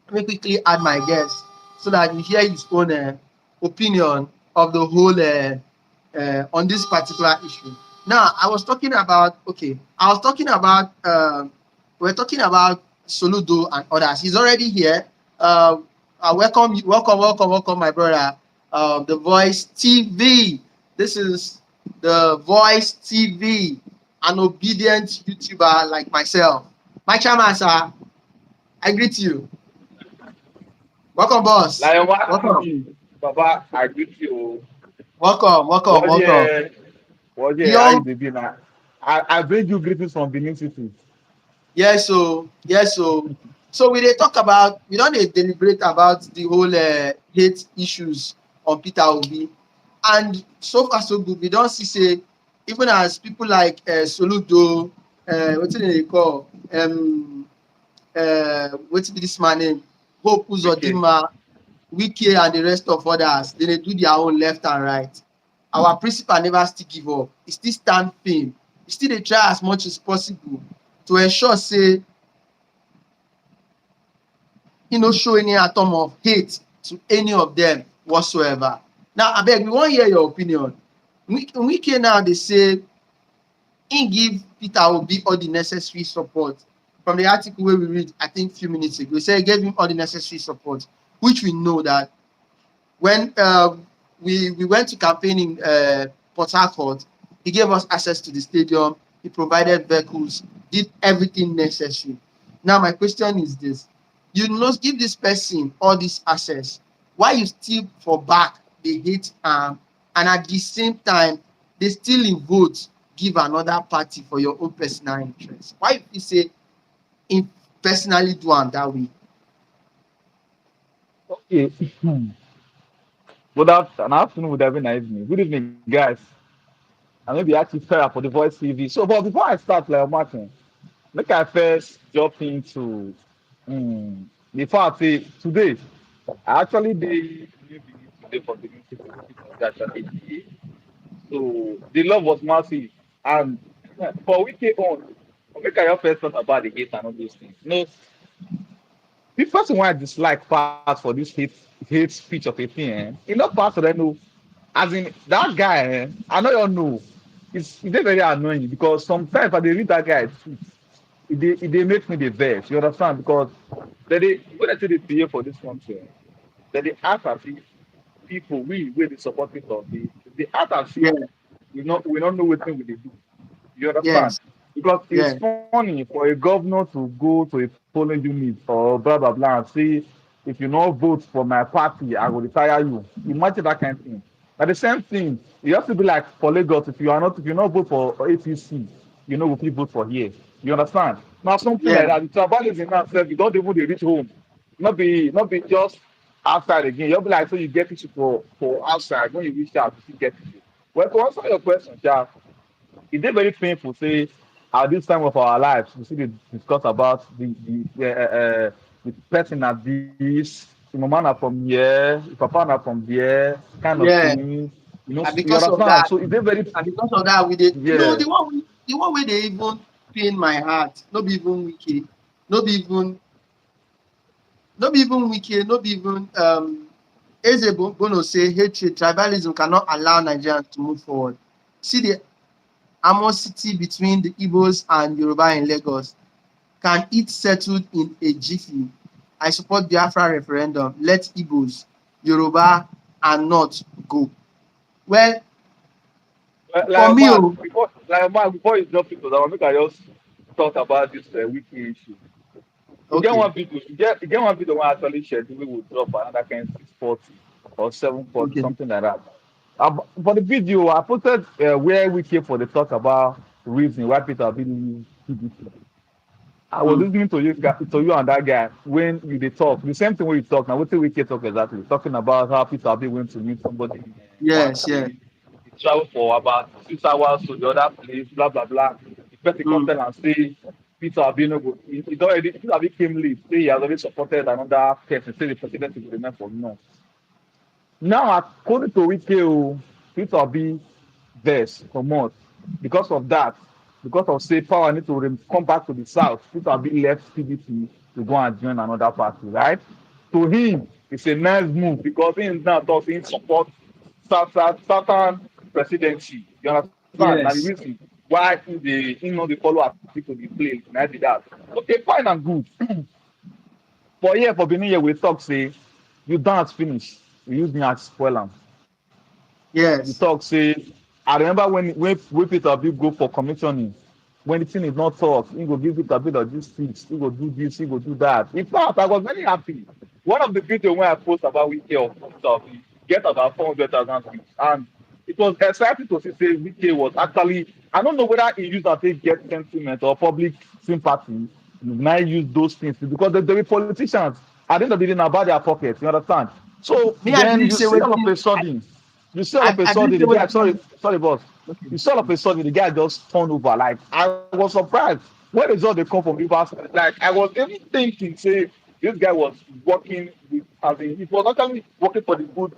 Let me quickly add my guess so that you hear his own opinion of the whole on this particular issue. Now, I was talking about we're talking about Soludo and others. He's already here. Welcome, my brother. The Voice TV. This is the Voice TV, an obedient YouTuber like myself. My chairman, sir, I greet you. Welcome, boss. Welcome. Baba, I greet you. Welcome. How Young, you doing now? I bring you greetings from Benin City. yes, so we don't deliberate about the whole hate issues on Peter Obi, and so far so good. We don't see say even as people like Soludo, what do they call what's this man name, Hope Okay. Uzodinma, WIKE and the rest of others, they do their own left and right. Our principal never still give up. He still stand firm. He still dey try as much as possible to ensure say he no show any atom of hate to any of them whatsoever. Now, abeg, we wan hear your opinion. Wike now dey say he give Peter Obi all the necessary support. From the article wey we read, I think few minutes ago, he say he gave him all the necessary support, which we know that when we went to campaign in Port Harcourt, he gave us access to the stadium, he provided vehicles, did everything necessary. Now, my question is this: you must give this person all this access, why you still for back dey hate am, and at the same time dey still in vote give another party for your own personal interest? Why you feel say him personally do am that way? Okay. Good afternoon, would have been nice me. Good evening, guys. I may be actually fair for the Voice TV. So, but before I start, like Martin, make I first jump into before I say today. I actually did today for the music actually. So the love was massive. And for Wiki on, make I first talk about the hate and all those things. No, the first one I dislike part for this hate speech of a thing, not part of them know. As in that guy, I know you all know. It's very annoying because sometimes I dey read that guy tweet, it dey make me the vex. You understand? Because when I say they pay for this country, then they act as if people we dey support people they act as if Yeah, we not know what thing we dey do. You understand? yes, Because it's yeah, funny for a governor to go to a polling unit or blah blah blah and say, if you not vote for my party, I will retire you. Imagine that kind of thing. But the same thing, you have to be like for Lagos, if you not vote for APC, you know if you vote for here. You understand? Now something yeah, like that, the tribalism now self, you don't even dey reach home. Not be just outside again. You'll be like so you get it for outside when you reach out you still get it. Well, to answer your question, Jack, it is very painful say at this time of our lives we see dey discuss about the person na this, the mama na from here, the papa na from there kind of yeah. thing, And you because of understand, that, so it is very we did, yeah. the one way they even pain my heart, no be even wiki, no be even wiki, no be even Eze Bono say hatred, tribalism cannot allow Nigerians to move forward. See the animosity between the Igbos and Yoruba in Lagos. Can it settled in a jiffy? I support Biafra referendum. Let Igbos, Yoruba, and North go. Well, for me, Before you jump into that one, make I just talk about this wiki issue. You get Okay. one video, you get one video when actually shared we will drop another kind 640 or 740, Okay. something like that. For the video, I posted where we came for the talk about reason why people have been PDP. I was Mm. listening to you and that guy when you they talk. The same thing when you talk now. What we can talk exactly? Talking about how Peter Obi went to meet somebody in one Yes. Yeah. place. He traveled for about 6 hours to the other place, blah blah blah. The person come Mm. tell and say Peter Obi no go. He already Peter Obi came late. Say he has already supported another person. Say the president will remain for no. Now, according to WIKE, Peter Obi verse comot because of that, because of say power need to come back to the south. Peter Obi left PDP to go and join another party, right? To him, it's a nice move because he now talk say support southern presidency. You understand? Now the Yes. reason why he no dey follow Atiku dey play na be that. Okay, fine and good. For here for Benin here we talk say you dance finish, you use me as spoil am. You talk Yes. say I remember when Peter Obi go for commissioning, when the thing is not talk, he go give Peter Obi logistics, he go do this, he go do that. In fact, I was very happy. One of the videos when I post about Wike of Peter Obi get about 400,000 views, and it was exciting to see say Wike was actually, I don't know whether he used that to get sentiment or public sympathy. Now use those things because they be politicians. At the end of the day, na about their pockets. You understand? So Me, I then believe you say see all of waiting. a sudden you see all I, of a I believe sudden say the guy, sorry, waiting. sorry, boss. Okay. You see all of a sudden the guy just turned over. Like I was surprised when the result they come from Rivers. Like I was even thinking, say this guy was working with, as in, he was actually working for the good,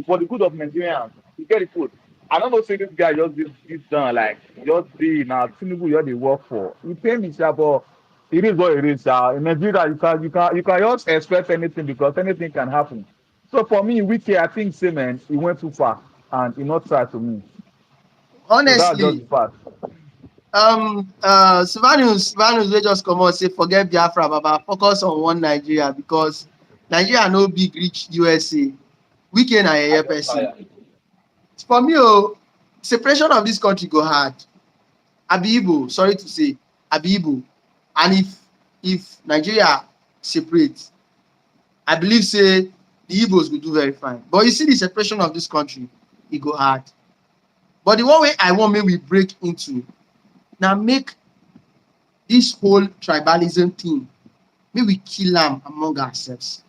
for the good of Nigerians. You get it good. I don't know, say this guy just did this done like just be now Tinubu you they work for. He pay me, sha, but it is what it is. In Nigeria, you can just expect anything because anything can happen. So for me, Wiki, I think say man, he went too far and he not try to me. So that's just Honestly, the fact. Silvanus wey just comot say forget Biafra baba, focus on one Nigeria because Nigeria no big reach USA. Wike na I yeye just person. tired. For me separation of this country go hard. Abi Igbo, sorry to say, Abi Igbo. And if Nigeria separate, I believe say the Igbos go do very fine. But you see the separation of this country, e go hard. But the one way I want make we break into na make this whole tribalism thing, make we kill am among ourselves.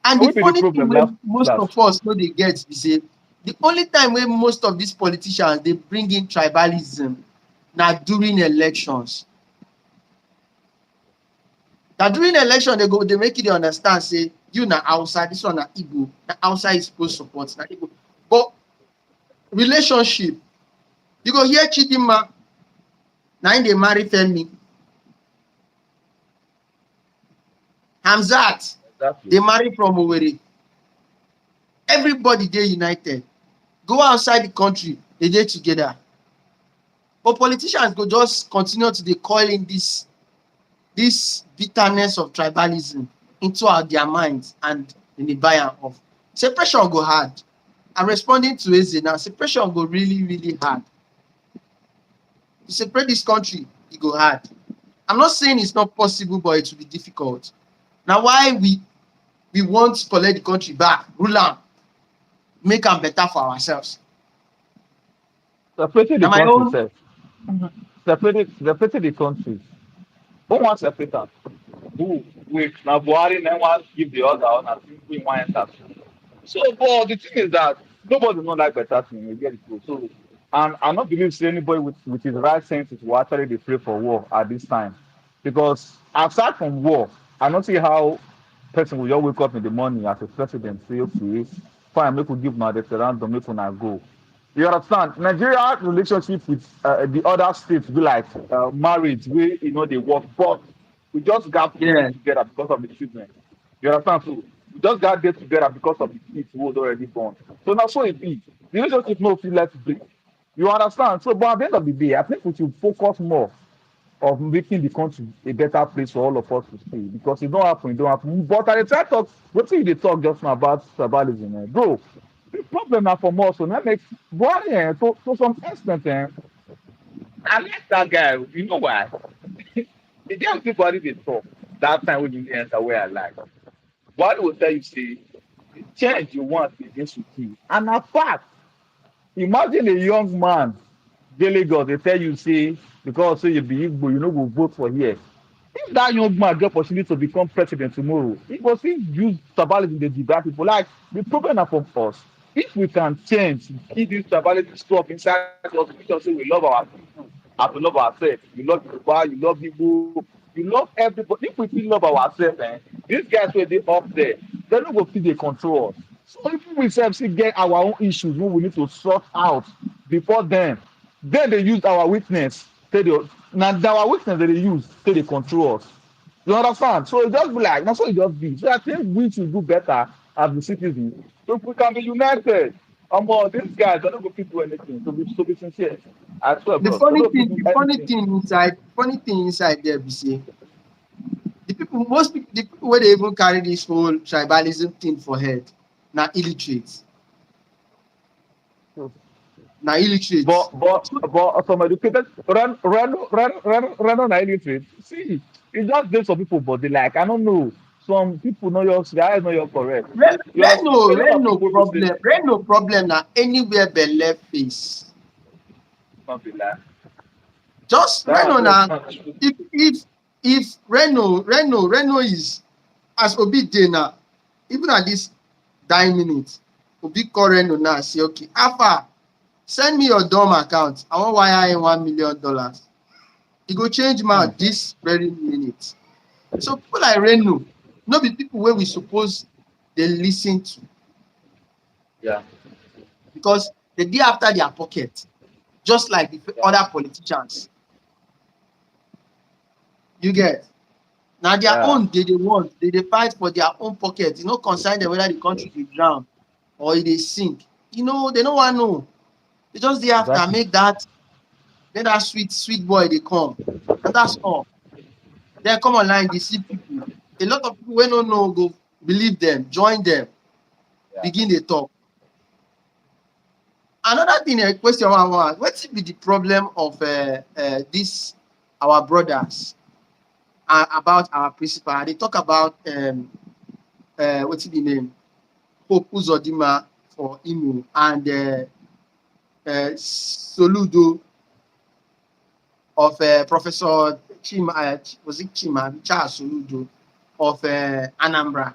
And And the we be the funny thing problem wey last most last. of us no dey get be say the only time wey most of these politicians dey bring in tribalism na during elections. Na during election dey go dey make you dey understand say you na Hausa, this one na Igbo, na Hausa you suppose support, na Igbo. But relationship, you go hear Chidinma na im dey marry Femi, Hamzat Exactly. dey marry from Owerri. Everybody dey united. Go outside the country, dey dey together. But politicians go just continue to dey coil in this bitterness of tribalism into their minds and dem dey buy am off. Separation go hard. And responding to Eze now, separation go really really hard. To separate this country, e go hard. I'm not saying it's not possible, but it will be difficult. Na why we want collect the country back, rule am, make am better for ourselves. Separating Na the my country own. self. Separating the country. Who wants separate am? Who? Wait, now Buhari then want give the other one and we want enter. So, but the thing is that nobody know like better thing. You get it. Bro. So, and I not believe say anybody with his right senses will actually dey pray for war at this time, because aside from war, I don't see how person will just wake up in the morning as a president say, okay, fine, make we give una the referendum, make una go. You understand? Nigeria relationship with the other states be like marriage, where they work, but we just got to Yeah. get together because of the children. You understand? So we just got get together because of the kids who was already born. So now so it be. The relationship no feel let's break. You understand? So but at the end of the day, I think we should focus more of making the country a better place for all of us to stay. Because it don't happen, it don't happen. But at the time talk, what thing they talk just now about tribalism, bro. The problem now for us, so that makes boy, to some extent, I like that guy. You know why? Again, people already dey talk that time when you enter where I like. What will tell you say the change you want begins with you. And na fact, imagine a young man dey Lagos dey tell you say because say you be Igbo you no go vote for here. If that young man get opportunity to become president tomorrow, he go still use tribalism dey divide people. Like the problem na from us. If we can change, keep this tribalism stuff inside us, we just say we love our people and we love ourselves. You love Yoruba, you love Igbo, you love everybody. If we still love ourselves, these guys wey dey up there, they no go fit dey control us. So if we sef still get our own issues wey we need to sort out before then dey use our weakness take dey na our weakness dem dey use take dey control us. You understand? So e just be like na so e just be. So I think we should do better as the citizens. So if we can be united, these guys they no go fit do anything. To be sincere, I swear, The bro, they funny no go fit thing, do the anything. funny thing inside there be say most people, the people wey dey even carry this whole tribalism thing for head, na illiterate, So, na illiterate. some educated run on illiterate. See, e just dey some people body like I don't know. Some people know your their eyes know your correct. You understand? So a lot of people will say Rain no problem na anywhere belle face. something like Just that. Reno na That's true. if Reno is as Obi dey now, even at this dying minute, Obi call Reno now say okay, Alpha, send me your DOM account. I wan wire in $1 million. E go change mouth this very minute. So people like Reno no be people wey we suppose dey lis ten to Yeah. because they dey after their pocket, just like the other politicians. You get? Na their Yeah. own they dey want, they dey fight for their own pocket. E no concern them whether the country dey drown or e dey sink. You know, they no wan know. They just dey after Exactly. make that sweet boy dey come, and that's all. Then come online dey see people. A lot of people wey no know go believe them, join them, Yeah. begin dey talk. Another thing, a question I wan ask: wetin be the problem of this our brothers about our principal? They talk about what's the name? Hope Uzodinma for Imo and Soludo of Professor Chima, was it Chima? Charles Soludo of Anambra.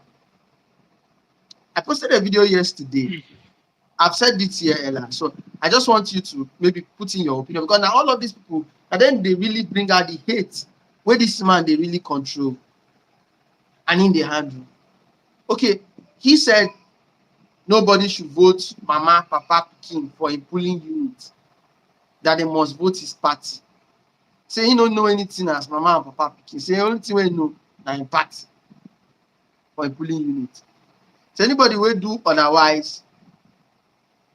I posted a video yesterday. I've said this here earlier, so I just want you to maybe put in your opinion because now all of these people, and then they really bring out the hate where this man they really control and in the handle. Okay, he said nobody should vote Mama, Papa, King for a polling unit, that they must vote his party. Say he don't know anything as Mama and Papa King. Say the only thing we know na him party for a polling unit. So anybody will do otherwise,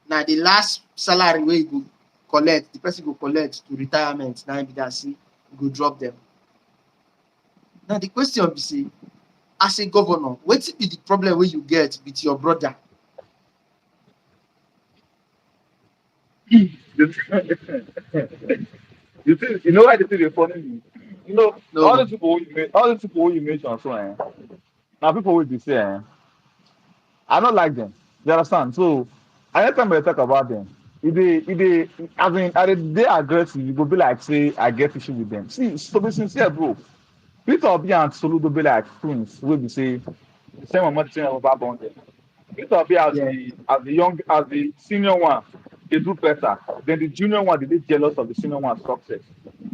now the last salary wey you go collect, the person go collect to retirement, now be that say you go drop them. Now the question be say, as a governor, wetin be the problem wey you get with your brother? You know why the thing is funny me? You know, No. all these people who you mention so now people will be saying I don't like them. You understand? So anytime I talk about them, I mean they aggressive, you go be like say I get issue with them. See, to be sincere, bro. Peter Obi and Soludo be like twins, wey be say the same amount of thing about born them. Peter Obi Yeah. as the senior one, they do better. Then the junior one, they dey jealous of the senior one's success.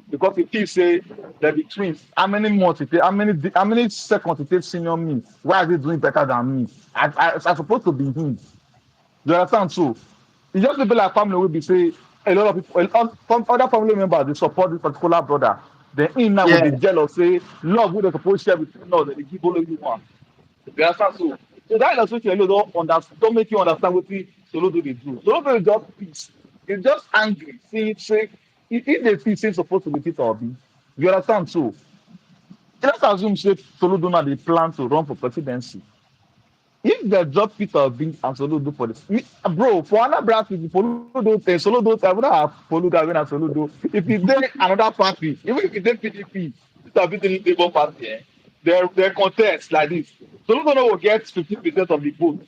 Because if he say they be twins, how many months it take, how many seconds it take senior me? Why are they doing better than me? I supposed to be him. You understand? So it just be like family will be say a lot of people, some other family members they support this particular brother. Then him now will Yeah. be jealous, say love we they supposed to share between us, they give only you one. You understand? So that illustration alone don't make you understand what Soludo they do. Soludo is just peace. He's just angry. See, say if they feel say supposed to be Peter Obi, you understand? So let's assume say Soludo now they plan to run for presidency. If they drop Peter Obi and Soludo for this, bro, for another people, Soludo, I would have followed that when Soludo. If it's there another party, even if it's PDP, Peter Obi the Labour Party, their contest like this. Soludo will get 50% of the vote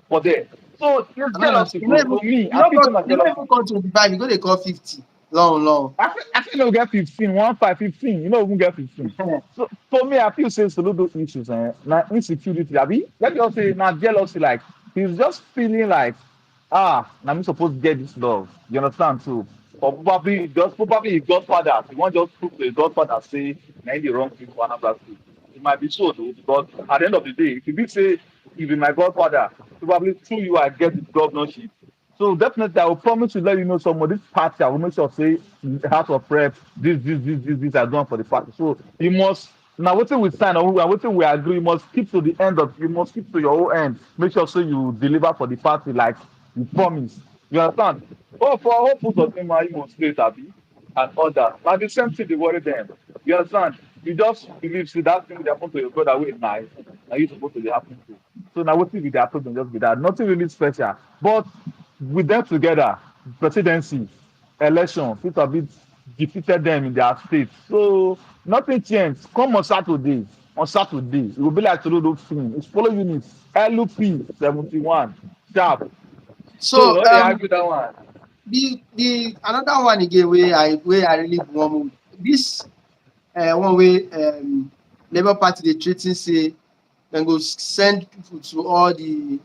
for there. So it's I don't jealousy, understand. bro. To me, You I know, think it's you know, jealousy. even come 25, you go they call 50. Long, long. I feel they'll get 15, 1 5, 15. You know, even get 15. So for me, I feel say Soludo issues, now insecurity. I mean, let me just say now jealousy, like he's just feeling like, now me supposed to get this love. You understand too? Or probably his godfather. He won't just prove to his godfather say now the wrong thing for another state. It might be so though, because at the end of the day, if you did say if be my godfather, probably through you I get the governorship. So definitely, I will promise to let you know some of this party. I will make sure say House of Rep, this are done for the party. So you must now waiting we sign or waiting we agree. You must keep to the end of. You must keep to your own end. Make sure so you deliver for the party like you promise. You understand? Oh, for all put of them, you must straight abi and others. Now the same thing they worry them. You understand? You just believe see that thing that happen to your brother wey nice. Now you supposed to dey happen to. So now wetin be their problem just be that nothing really special. But with them together, presidency, election, fit have been defeated them in their state. So nothing changed. Come on Saturday. On Saturday, it will be like Soludo film. It's follow units. LP 71 sharp. So So no dey argue that one. the another one again where I really want this one way Labour Party they treating say then go send people to all the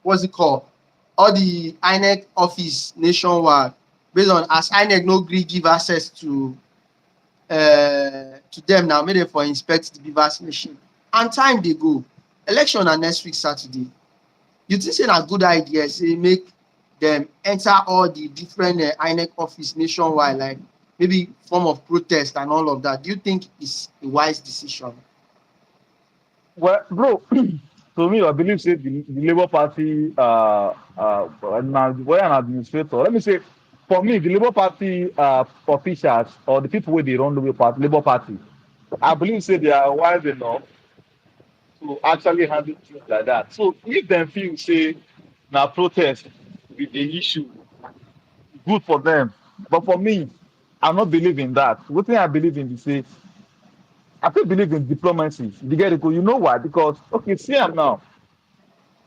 what's it called? All the INEC office nationwide based on as INEC no gree give access to them now, make them for inspect the Beavers machine. And time they go. Election na next week Saturday. You think say na good idea say make them enter all the different INEC office nationwide, like maybe form of protest and all of that? Do you think it's a wise decision? Well, bro, to me, I believe say the Labour Party now where an administrator. Let me say, for me, the Labour Party officials or the people where they run Labour Party, I believe say they are wise enough to actually handle things like that. So if them feel say now protest with the issue, good for them. But for me, I not believe in that. What thing I believe in is say I still believe in diplomacy. You get it? You know why? Because okay, see am now.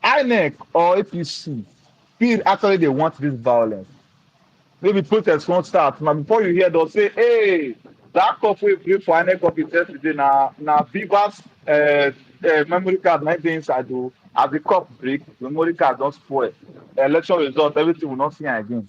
INEC or APC feel actually they want this violence. Maybe protest won't start. Now before you hear they'll say, hey, that cop we bring for INEC office yesterday now Beavers memory card might be inside though. As the cop break, memory card don't spoil. Election result, everything will not see am again.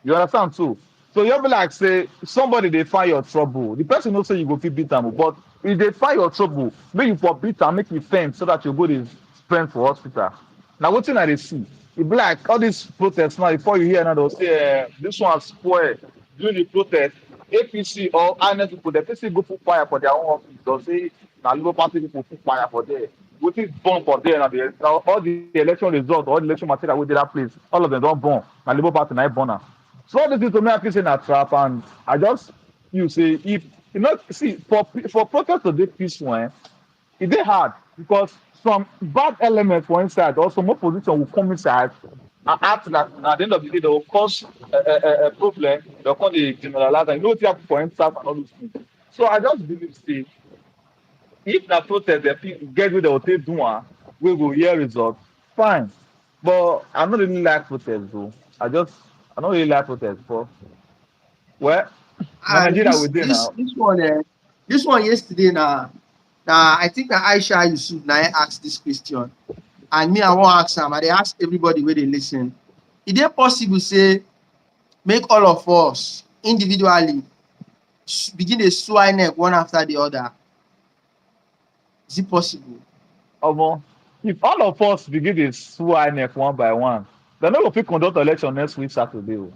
You understand too? So you be like say somebody they find your trouble. The person no say you go fit beat am, but if they find your trouble, make you for beat am, make you faint so that you go dey spend for hospital. Na wetin I dey see. E be like all these protests now. Before you hear now, they'll say this one spoil during the protest. APC or INEC people, they still go put fire for their own office. They'll say na Labour Party people put fire for there. Wetin burn for there now all the election results, all the election material wey dey that place, all of them don burn. Na Labour Party na im burn am. So all this thing to me I feel say na trap, and I just feel say if you know see for protest to dey peaceful e dey hard because some bad elements for inside or some opposition will come inside and act like at the end of the day they will cause a problem, they go come dey generalize and you know wetin happen for inside and all those things. So I just believe say if na protest dem fit get wey dem go take do am wey go hear result, fine. But I no really like protest though. I no really like protest but well na And Nigeria we dey now. this one yesterday I think na Aisha Yusuf na ask this question, and me I wan ask am. I dey ask everybody wey dey lis ten. E dey possible say make all of us individually begin dey sue INEC one after the other? Is it possible? Omo, if all of us begin dey sue INEC one by one, dem no go fit conduct election next week Saturday o.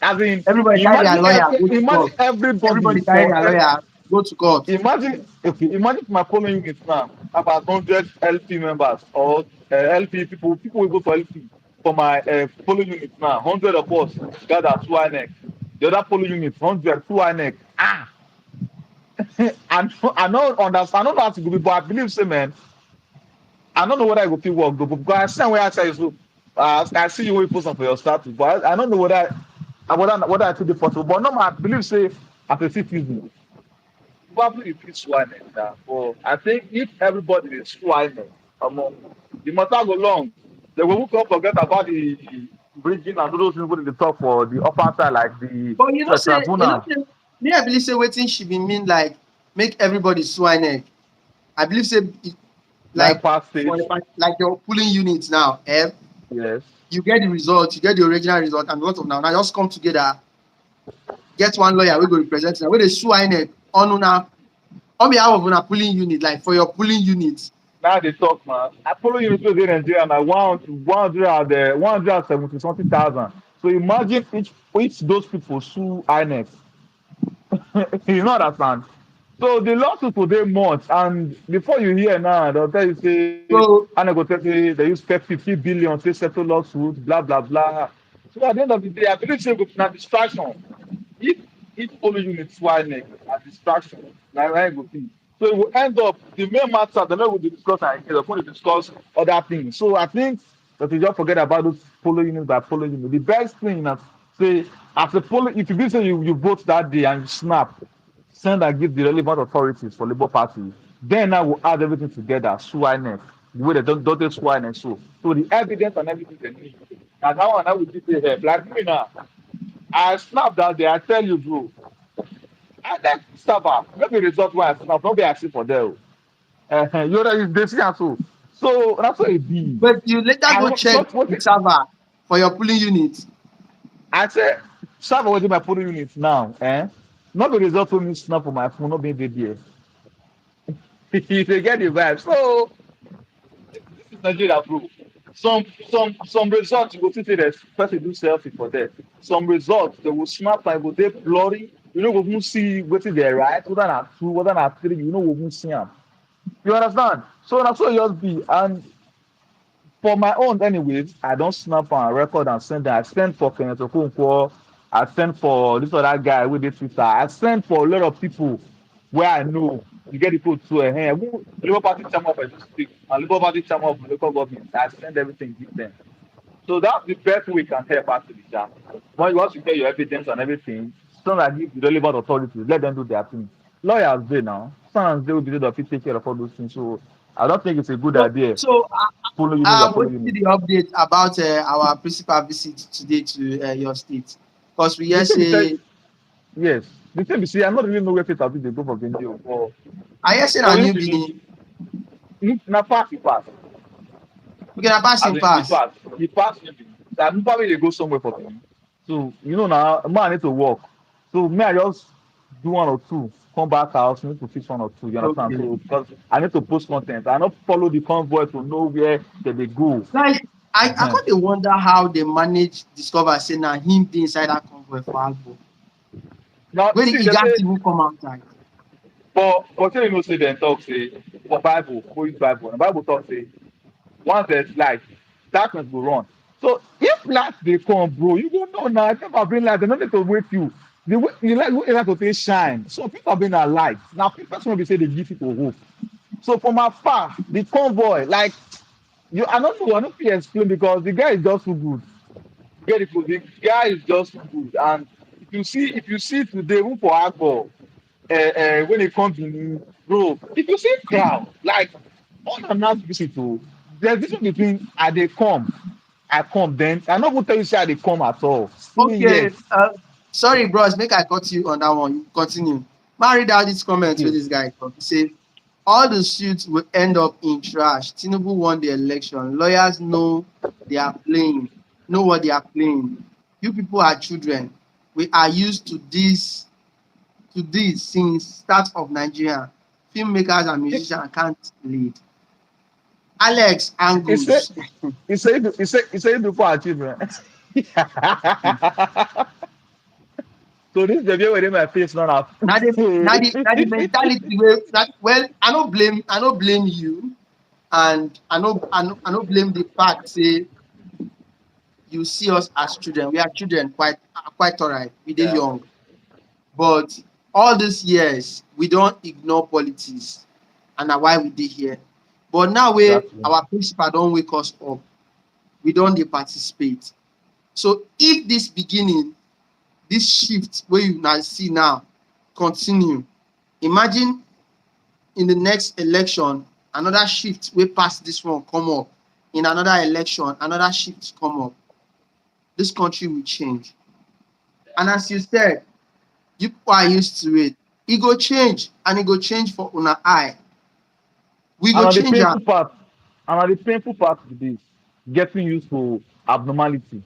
As in Everybody carry their lawyer go to imagine court. everybody Everybody carry for their lawyer go to court. imagine my polling unit now about 100 LP members or LP people wey go for LP for my polling unit now 100 of us gather two INEC, the other polling unit 100 two INEC. I no understand, I no know how to go be, but I believe say man, I don't know whether I go fit work though because I see am wey I say so I see you wey post am for your status but I don't know whether whether I think it possible. But no, I believe say as a citizen, probably it is one now. But I think if everybody is one, the matter go long. They will come forget about the bridging and those people in the top for the upper side, like the But tribunal. me, I believe say waiting she be mean like make everybody swine egg. I believe say Like like past for stage. like your pulling units now, Yes. you get the result, you get the original result, and what of now just come together, get one lawyer we go represent now, where they swine egg on behalf of una pulling unit, like for your pulling unit. Now they talk, man. I follow you to Nigeria now. 170 something thousand. So imagine each those people sue INEX. You know understand? So the lawsuit will dey much, and before you hear now, they'll tell you say So INEC go tell say they use 50 billion to settle lawsuit, blah blah blah. So at the end of the day, I believe say na distraction. If only unit INEC na distraction, na where e go be. So it will end up the main matter. They no go dey discuss am again. They're going to discuss other things. So I think that we just forget about those follow units by follow unit. The best thing na say as a follow, if you be say you vote that day and you snap, send and give the relevant authorities for Labour Party. Then I will add everything together, SWINET, the way they don't take SWINET. So the evidence and everything they need. And that one I will give you help. Like me now, I snap that day, I tell you, bro. I then server, maybe result why I snap, not be asking for them. You know, they see and so. So that's what it be. but you later And go check what the server for your pulling unit. I say, server within my polling unit now, not the result of me snap on my phone, not being there. You dey get the vibe. So this is Nigeria, bro. Some results you go see say there's person do selfie for there. Some results they will snap and go dey blurry. You no go even see wetin dey write, whether na two, whether na three, you no go even see am. You understand? So na so e just be. And for my own anyways, I don snap am record and send am. I send for Kenneth Okonkwo, I send for this other guy wey dey Twitter, I send for a lot of people wey I know. You get the code too, who Labour Party chairman of Edo State and Labour Party chairman of local government. I send everything give them. So that's the best way we can help actually, Jam. Once you get your evidence and everything, so that give the relevant authorities, let them do their thing. Lawyers dey now, sometimes they will be there to take care of all those things. So I don't think it's a good So, idea. so Follow unit by follow what is unit. the update about our principal visit today to your state? Because we The hear thing be say, say, yes. The thing be say, I not really know where Peter dey go for Bendio. I hear say na For him new to know, Benin. na pass he pass. Okay, na pass As him in he pass. pass. He pass maybe. And probably they go somewhere for him. So you know now, man need to work. So me I just do one or two, come back house, need to fix one or two. You understand? Okay. So because I need to post content. I not follow the convoy to know where they go. Like, I Uh-huh. can't dey wonder how they manage discover say na him dey inside that convoy for Agbo. Now When see he they gat say even come outside. for say you know say dem talk say for Bible, go use Bible. The Bible talk say once there's light, darkness will run. So if light dey come, bro, you go know now. Never bring light, they no need to wait you. The way you like to take shine. So people bring a light. Now people will be say they give people hope. So from afar, the convoy, like I don't know, I don't fit explain because the guy is just too good. Get it? The guy is just too good. And if you see today, even for Agbo, when it comes in, bro, if you see crowd, like unannounced visitor, there's difference between I come, then I not going tell you say I dey come at all. See Okay, yes, sorry, bros, make I cut you on that one. You continue. Man, read out this comment with yes. this guy talk. He say, all the suits will end up in trash. Tinubu won the election. Lawyers know they are playing, know what they are playing. You people are children. We are used to this since start of Nigeria. Filmmakers and musicians can't lead. Alex He say Angus. he say before achievement. So this baby within my face not have. Na the mentality wey well, I no blame you, and I no blame the fact say you see us as children. We are children, quite alright. We dey Yeah, young, but all these years we don ignore politics, and na why we dey here. But now wey exactly. our principal don wake us up, we don dey participate. So if this beginning this shift where you now see now continue, imagine in the next election another shift wey pass this one come up, in another election another shift come up, this country will change. And as you said, you people are used to it. E go change, and e go change for una eye. We And go on the change am. painful part, and on the painful part of this, getting used to abnormality.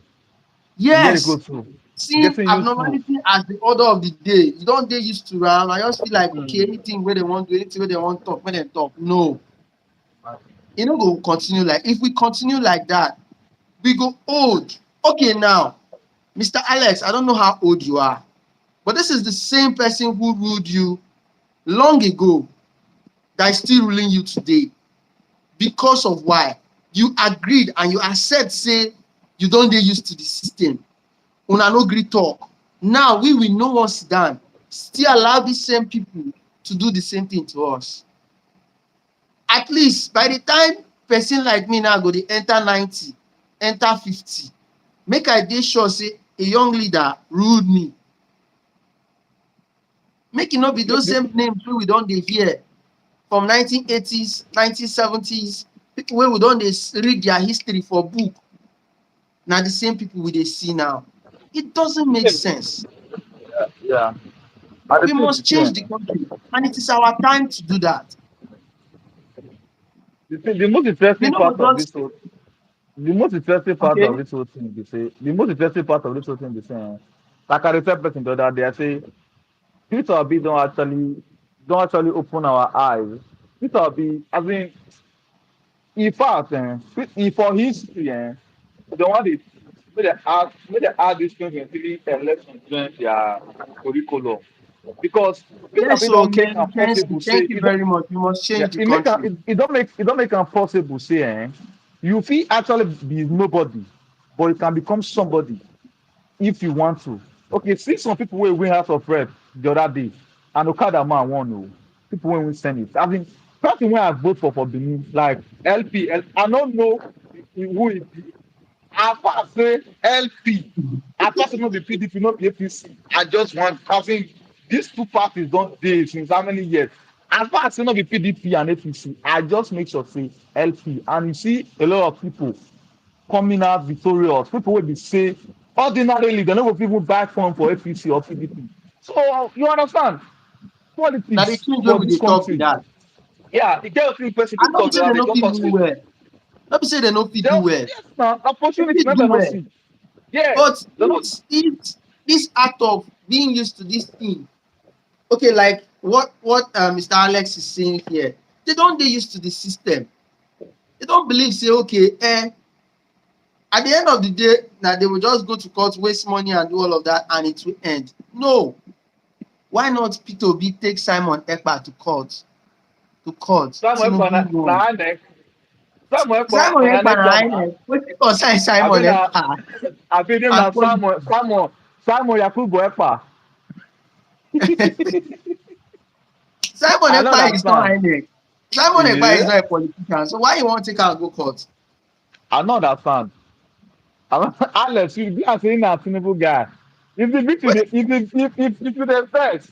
You get it Yes, close to seeing getting used to. abnormality as the order of the day. You don dey used to am. I just feel like okay, Mm. anything wey dem wan do, anything wey dem wan talk, make dem talk. No, e no go continue like. If we continue like that, we go old. Okay, now, Mr. Alex, I don't know how old you are, but this is the same person who ruled you long ago that is still ruling you today. Because of why? You agreed and you accept say you don dey used to the system. Una no gree talk. Now we no wan sit down, still allow these same people to do the same thing to us. At least by the time person like me now go dey enter 90, enter 50, make I dey sure say a young leader ruled me. Make e no be those same names wey we don dey hear from 1980s, 1970s, people wey we don dey read their history for book, na the same people we dey see now. It doesn't make sense. Yeah. And the We thing must is, yeah, change the country, and it is our time to do that. the most We interesting no part go of just this whole the most interesting part okay. of this whole thing be say the most interesting part of this whole thing be say like I dey tell person the other day I say Peter Obi don't actually open our eyes. Peter Obi, I mean, in fact, for history, the one they add this 2023 election join their curriculum because Peter Yes, Obi so don't okay, make am Kenzie, possible say thank you very much. We must yeah, change the country. it don't make am possible say you fit actually be nobody, but you can become somebody if you want to. Okay, see some people wey win House of Rep the other day, and Okada man won o. People wey win Senate. I mean, person wey I vote for Benin, like LP, I don't know who e be. As far as say LP, as far as no be PDP, no be APC, I just want, I think these two parties don dey since how many years? As far as say no be PDP and APC, I just make sure say LP. And you see a lot of people coming out victorious. People will be say ordinarily they no go fit even buy phone for APC or PDP. So you understand Now the politics things wey for we this dey talk be country. that. Yeah, e get a few person I fit no be talk say they that they no just fit talk do say well. No be say they no fit they do well. yes na They opportunity fit na do dem no well. see. Yes, But they no. it's this act of being used to this thing. Okay, like what Mr. Alex is saying here. They don't dey used to the system. They don't believe say okay, at the end of the day, now they will just go to court, waste money, and do all of that, and it will end. No. Why not Peter Obi take Simon Ekpa to court? To court. Samuel Ekpa Tinubu na won. INEC. Samuel Ekpa Simon na Ekpa INEC na chairman. INEC. Wetin concern Abi Simon na Ekpa abi name and na politics? Simon Yakubu Ekpa. Simon I no Ekpa is not understand. INEC. Simon Ekpa is Yeah, not a politician. So why you want to take am go court? I no understand. Alex, you be as saying na Tinubu guy. If the victory, Wetin if you dey vex,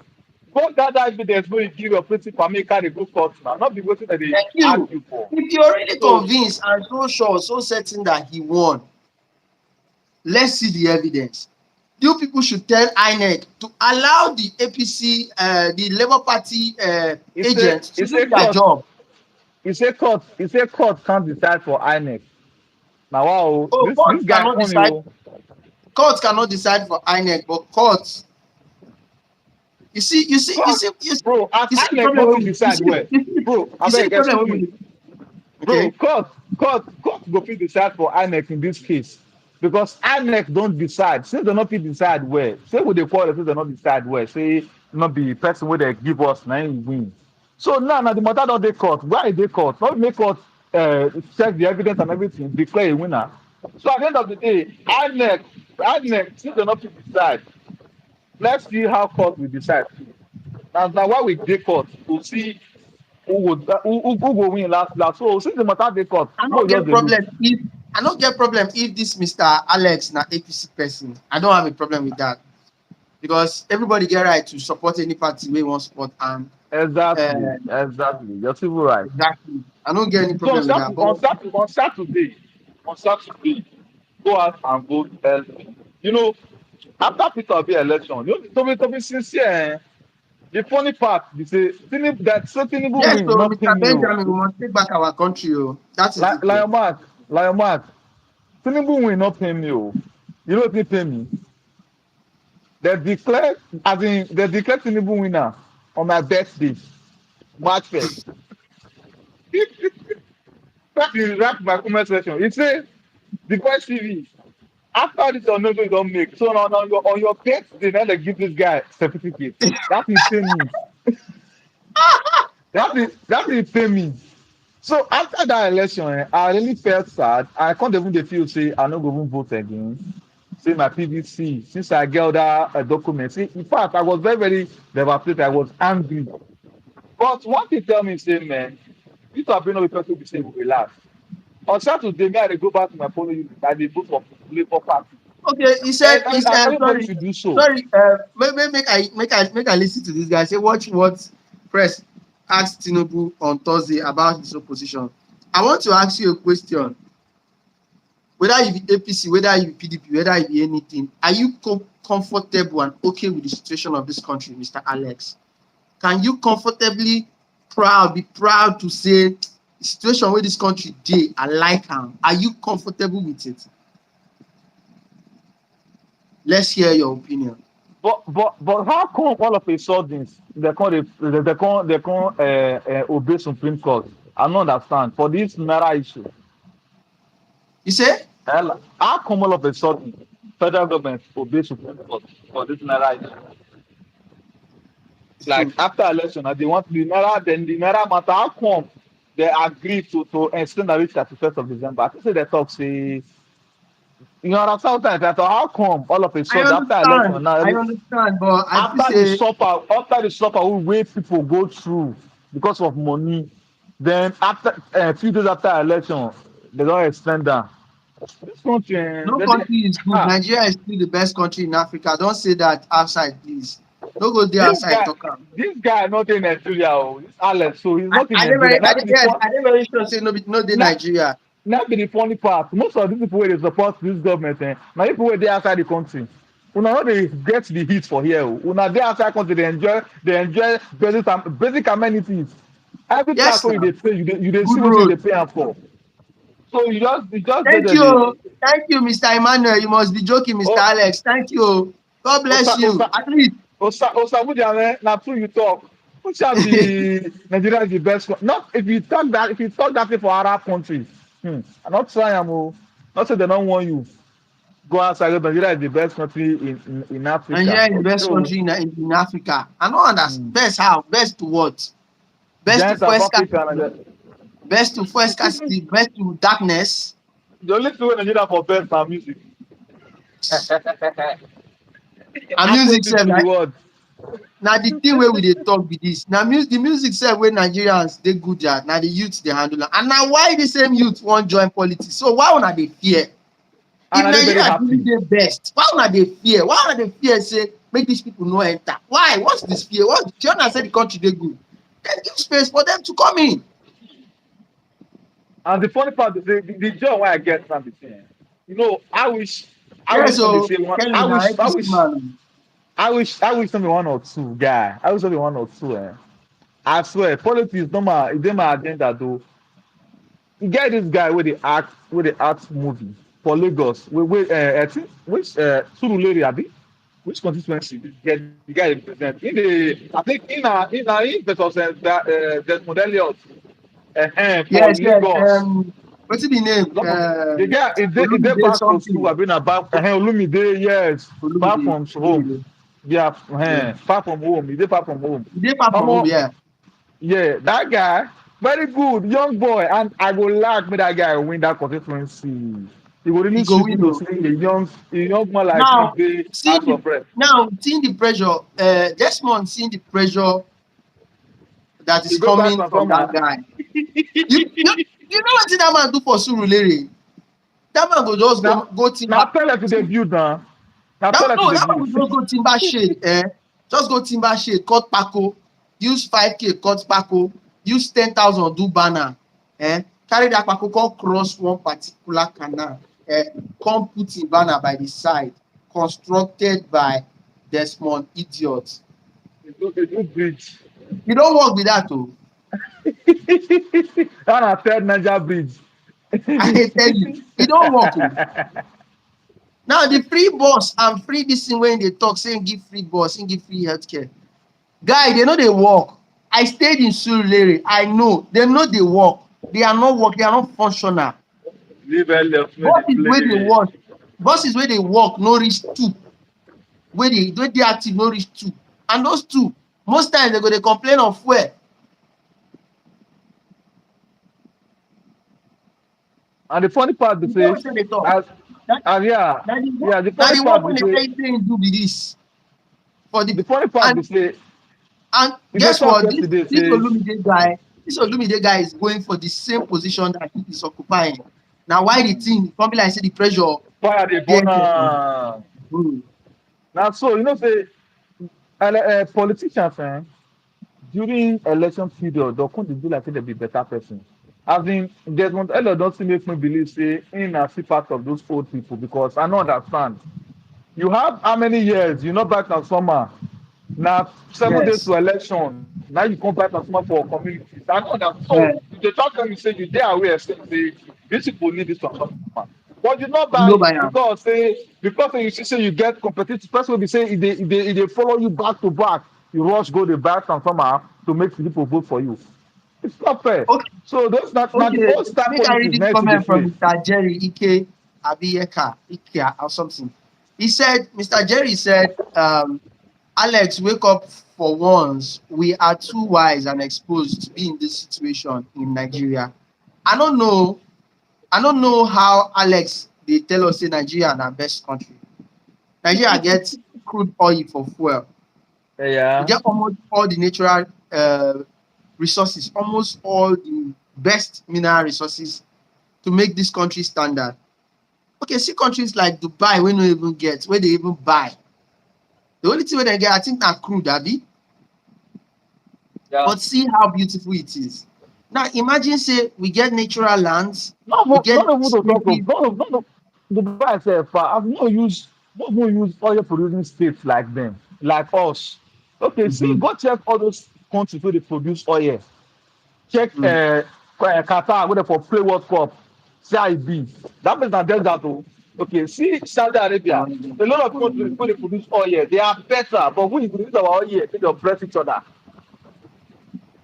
go gather evidence wey you give your principal make carry go court now. Not be wetin dem dey thank you. argue for. If you're really So convinced and so sure, so certain that he won, let's see the evidence. You people should tell INEC to allow the APC, the Labour Party he say agents he to do say their court job. he say court can't decide for INEC. Now wow, Oh, this court guy cannot funny decide. oh. Court cannot decide for INEC, but court. You see, you see, you Court, see, you see, bro, as you see the INEC problem no wey fit we, you decide see, well. Bro, you see the abeg problem excuse wey me. we, Bro, okay. court go fit decide for INEC in this case because INEC don't decide. Since they not fit decide well, say we dey quarrel say they not decide well, say not be person wey they give us na him win. So now the matter don dey court. Why e dey court? Not make court check the evidence and everything, declare a winner. So at the end of the day, INEC since they not fit decide, let's see how court will decide. Now why we dey court to see who go win last. So since the matter dey court, I no no just get dey look. problem if I no get problem if this Mr. Alex na APC person. I don't have a problem with that. because everybody get right to support any party we want support, and Exactly, uh, exactly. You're super right. exactly. I don't get any So problem with that. But On Saturday, go out and vote early. You know, after Peter Obi election, to be sincere, the funny part be say Tinubu yes, win, so not pay Mr. me. Oh. Benjamin, we must take back our country. Oh. That is the thing. Lion Mark, Lion Mark, Tinubu win, not pay me. Oh. You know what they pay me? They declare, they declare Tinubu winner on my birthday, March 1st. That is right my comment section. It says the voice TV. After this Onogo don't make, so on your birthday, now they give this guy certificate. That is pay me. That is pay me. So after that election, I really felt sad. I can't even dey feel say I no go even vote again. Say my PVC, since I get other documents. See, in fact, I was very, very devastated. I was angry. But one thing tell me say, man, this have been no be person be say we relax. On Saturday, me I dey go back to my polling unit. I dey vote for Labour Party. Okay, he said, And he everybody sorry, should do so. sorry, make I listen to this guy. Say, watch what press asked Tinubu on Thursday about his opposition. I want to ask you a question. Whether you be APC, whether you be PDP, whether you be anything, are you comfortable and okay with the situation of this country, Mr. Alex? Can you comfortably be proud to say the situation where this country dey, I like am? Are you comfortable with it? Let's hear your opinion. But how come all of a sudden they can't obey Supreme Court? I don't understand for this naira issue. You say? How come all of a sudden federal government obey Supreme Court for this naira issue? Like after election, and they want the naira, then the naira matter. How come they agree to extend the reach 31st of December? I think say they talk say you understand what I'm saying? How come all of a I sudden after election understand. now I understand, but I feel after the say suffer wey people go through because of money, then after a few days after election they don extend am. This country no they dey country is good. Nigeria is still the best country in Africa. Don't say that outside, please. No go there this outside guy talk am. this guy no dey Nigeria oh, this Alex, so he's I, not in I dey Nigeria. very, I dey, yes, I dey very sure say no dey Na Nigeria. na be the funny part. Most of these people wey dey support this government na people wey dey outside the country. Una no dey get the heat for here oh. Una dey outside country dey enjoy basic amenities. Every tax Yes, wey you now. dey pay, you dey see Good wetin you dey road. pay am for. So you just dey Thank there you. dey Thank you, Mr. Emmanuel. You must be joking, Mr. oh Alex. Thank you. God bless osa you. osa At least. Osamudiame, na true you talk. Which have the Nigeria is the best not if you talk that thing for Arab countries. I not try am oh. Not say they don't want you. Go outside, Nigeria is the best country in Africa. Nigeria is the Okay best oh. country in Africa. I don't understand. Best how? Best to what? Best to Giant of fuel Africa. scarcity. Best to fuel scarcity. Best to darkness. The only thing wey Nigeria for best na music. And music Afrobeat sef. to the world. Now the thing where we dey talk be this. Now the music sef wey Nigerians dey good at. Now the youth dey handle am. And now why the same youth wan join politics? So why una dey fear? If And I dey very Nigeria really happy. dey best, why una dey fear? Why una dey fear say make these people no enter? Why? What's this fear? What? Fiona say the country dey good. Then give space for them to come in. And the funny part is the joy wey I get from the thing. You know, I Yeah, wish no be so say one. Kelly na APC man. I wish no be one or two guy. I wish no be one or two. I swear, politics no ma e dey my agenda though. E get this guy wey dey act movie for Lagos. I think which Surulere abi? Which constituency the guy dey represent? I think in na him versus Desmond Elliot for Yes, yes. Lagos. Wetin be name? The guy e dey Olumide back to school something. abi na back Olumide, yes, far Olumide. from home. Olumide. Yeah, Yeah. far from home. E dey far from home. E dey far from home, Omo, yeah. yeah, that guy very good young boy, and I go like make that guy win that constituency. E go E really go sweet me win to o. see a young man like him Now, dey house of rep. seeing the pressure, Desmond seeing the pressure that E is go buy coming from transformer. that guy. You know wetin that man do for Surulere? That man go just na go team na back. toilet we dey build na. Now That, toilet no, they that one use. we just go timber shade, just go timber shade, cut pako, use 5k cut pako, use 10,000 do banner, carry that pako come cross one particular canal, come put in banner by the side, constructed by Desmond Idiot. They do bridge. You don't work with that oh. That na third Niger bridge. I tell you, e don work oh. Now the free bus and free this thing wey dey talk say give free bus, give free healthcare. Guy, they know they work. I stayed in Surulere. I know. They know they work. They are not work. They are not functional. Leave Elliot make the Buses where they play. work, buses where they work no reach 2. Where they active no reach 2. And those 2, most times they go dey complain of fuel. And the funny part be You get say, wetin dey talk? as Na yeah, yeah. The na funny the work part wey be dey tell say, you say him do be this. For the the funny part be and say, and we dey guess talk what? This yesterday this say, Olumide guy is going for the same position that he is occupying. Now why the thing come be like say the pressure fire dey there burn am. mm. Na so you know say, politicians during election period dem come dey do like say dem be better person. As in Desmond Elliot don still make me believe say him na still part of those old people because I no understand. You have how many years you no buy transformer? Na 7 days Yes. to election. Now you come buy transformer for communities. I know that. Yeah. So you dey talk tell me say you dey aware say these people need this transformer. But you no You buy know by it am. because say you see say you get competitive person will be say e dey follow you back to back. You rush go dey buy transformer to make people vote for you. It's not fair. Okay, So those na the okay. old style Make I read politics this na to dey comment from play. Mr. Jerry Ike or something. He said, Mr. Jerry said, Alex, wake up for once. We are too wise and exposed to be in this situation in Nigeria. I don't know how Alex they tell us say Nigeria na best country. Nigeria gets crude oil for fuel. We Yeah. get almost all the natural resources, almost all the best mineral resources to make this country standard. Okay, see countries like Dubai wey no even get, where they even buy. The only thing wey dem get, I think na crude, abi. Yeah. But see how beautiful it is. Now imagine say we get natural lands, No, we no, get no, to talk maybe of no, Dubai sef I've not use oil producing states like them, like us. Okay, see, mhm, go check all those countries where they produce oil. Check mm, Qatar where they for play World Cup. See how it be. That place na desert o. Okay, see Saudi Arabia. A lot of countries where they produce oil, they are better, but when you produce our oil, they oppress each other.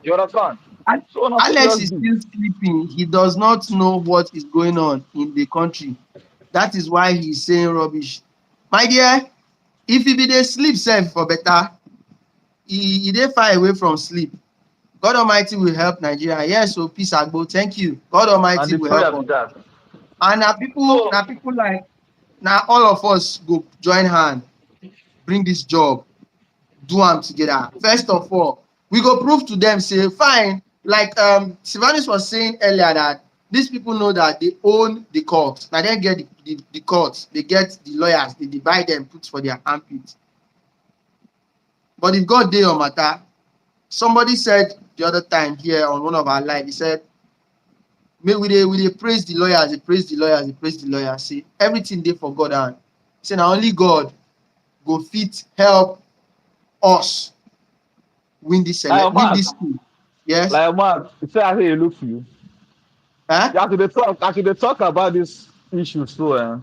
You understand? and So na so e Alex just is be. still sleeping. He does not know what is going on in the country. That is why he's saying rubbish. My dear, if he be dey sleep sef for better, he dey far away from sleep. God Almighty will help Nigeria. Yes, so peace agbo. Thank you. God And Almighty the will help prayer be us. that. And So na people like na all of us go join hand, bring this job, do am together. First of all, we go prove to them say fine. Like Sylvanus was saying earlier that these people know that they own the court. Na dem get the court, they get the lawyers, they buy them, put for their armpit. But if God dey your matter, somebody said the other time here on one of our live, he said, make we dey praise the lawyers, dey praise the lawyers, dey praise the lawyers. Say everything dey for God hand. Say na only God go fit help us win this like thing. Yes. man, say how e look for you. Huh? As we dey talk about this issue so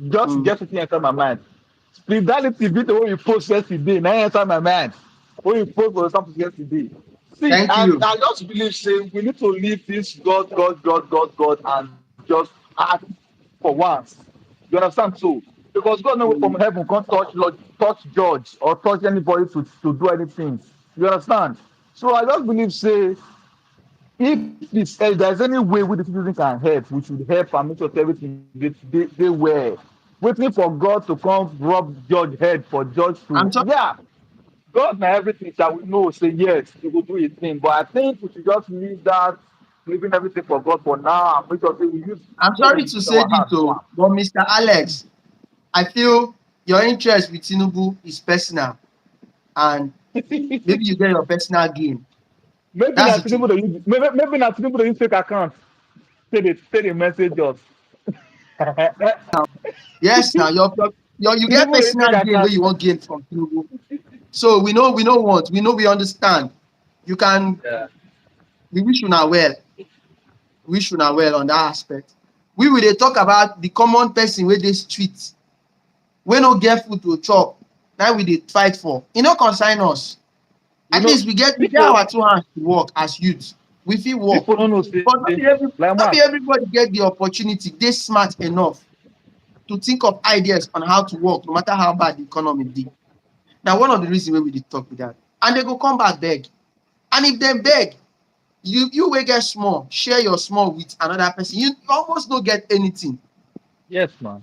just Mm. get wetin enter my mind. Spirituality video wey you post yesterday na enter my mind. Wey you post for something yesterday. See, Thank and you. I just believe say we need to leave this God and just act for once. You understand so? Because God no from Mm. heaven can't touch judge or touch anybody to do anything. You understand? So I just believe say if there's any way wey the citizen can help, we should help and make sure say everything dey well. Waiting for God to come rub judge head for judge I'm to sorry. yeah. God na everything shall we know say yes he go do his thing, but I think we should just leave that leaving everything for God for now and make sure say we use I'm what sorry we to use say our this, hand do though, am. but Mr. Alex, I feel your interest with Tinubu is personal, and maybe you get your personal gain. Maybe That's na the truth. Tinubu dey use maybe na Tinubu dey use fake account take dey message us. Yes, now you get Tinubu dey use personal fake gain where account. you want gain from Tinubu. So we know what we understand. You can Yeah. we wish una well. Wish una well on that aspect. We will dey talk about the common person wey dey street, wey no get food to chop. Now we dey fight for. E no concern us. You At know, least we get people our 2 hands to work as youth. We fit work. people don't know say But like not man, be everybody get the opportunity, dey smart enough to think of ideas on how to work, no matter how bad the economy be. Na one of the reasons wey we dey talk be that. And they go come back beg. And if dem beg, you wey get small, share your small with another person. You almost no get anything. yes man.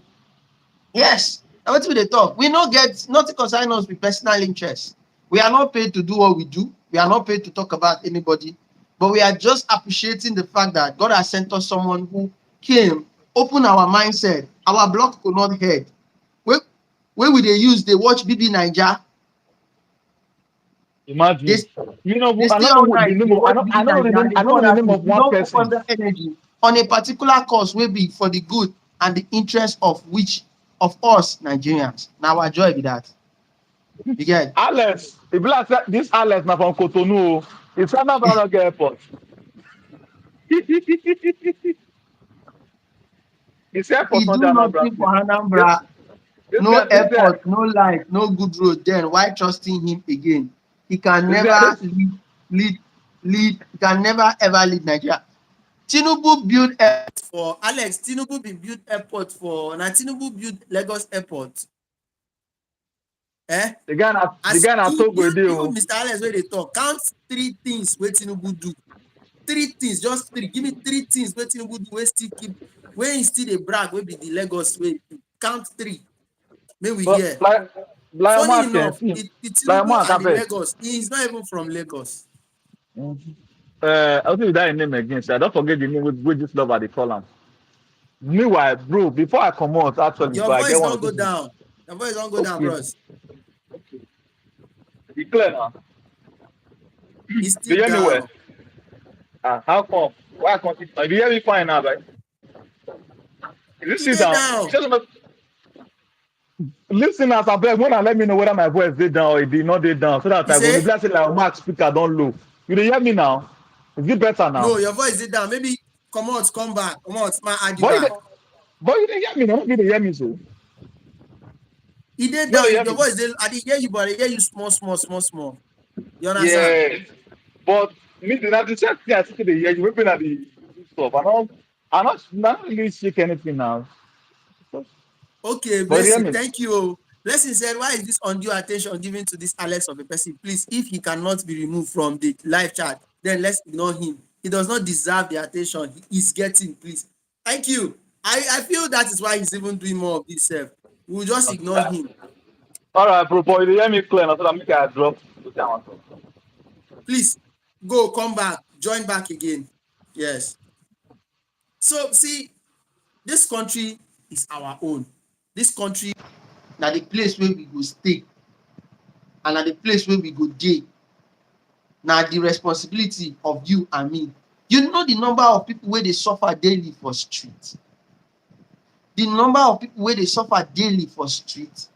Yes, na wetin we dey talk. We no get nothing concern us with personal interest. We are not paid to do what we do. We are not paid to talk about anybody. But we are just appreciating the fact that God has sent us someone who came, open our mindset, our block could not head. Wey we dey use dey watch BB Naija, Imagine. You know, they I stay don't all know the night, name dey of watch BB I don't know the Naija, name dey I do don't know the other name things. of We one don put person. under energy on a particular cause wey be for the good and the interest of which of us Nigerians. Na our joy be that. You get? Alex, e be like say this Alex na from Cotonou. It's not get airport. It's airport He not do the Anambra nothing State. for This Anambra, this no guy this guy airport, no light, no good road. Then why trusting him again? He can this guy never this lead, he can never ever lead Nigeria. Tinubu build airport for Alex. Tinubu bin build airport for na Tinubu build Lagos airport. Eh? the As guy na you Togo dey o. Mr. Alex wey dey talk, count 3 things wey Tinubu do. 3 things, just 3. Give me 3 things wey Tinubu do wey still keep, wey he still dey brag wey be the Lagos wey count 3. May we But hear. like Funny man can enough, see the like Tinubu man and can the vex. Lagos, he is not even from Lagos. I think that name again. So I don't forget the name with this lover they call him. Meanwhile, bro, before I come out, actually, Your but I get voice one or don't two go things. down. Your voice don't go down, Okay, bros. be clear now. It's Do still you hear me well? down. How come? Why can't you? Do you hear me fine now, right? If you It sit dey down, down. listen as I beg, when I let me know whether my voice dey down or it did not dey down, so that You I go be say? like say like Mark speaker don't low. You dey hear me now? Is it better No, now? your voice is down. Maybe come out, come back. Come out, man, add you But you back. dey, but you dey hear me now? You dey hear me so? It dey No, dey down. hear Your me. voice dey, I dey hear you, but I dey hear you small. You understand? Yes, but me na the same thing I still dey hear you. Maybe na the stuff. I don't really shake anything now. Okay, But you hear Blessing, me? thank you. Blessing said, why is this undue attention given to this Alex of a person? Please, if he cannot be removed from the live chat, then let's ignore him. He does not deserve the attention he is getting, please. Thank you. I feel that is why he's even doing more of this. We'll just ignore him. All right, bro. But you dey hear me clear now, so that make I drop. Wetin I wan talk. Please, go, come back, join back again. Yes. So, see, this country is our own. This country na the place where we go stay, and na the place where we go dey. Na the responsibility of you and me. You know the number of people wey dey suffer daily for street. The number of people wey dey suffer daily for street.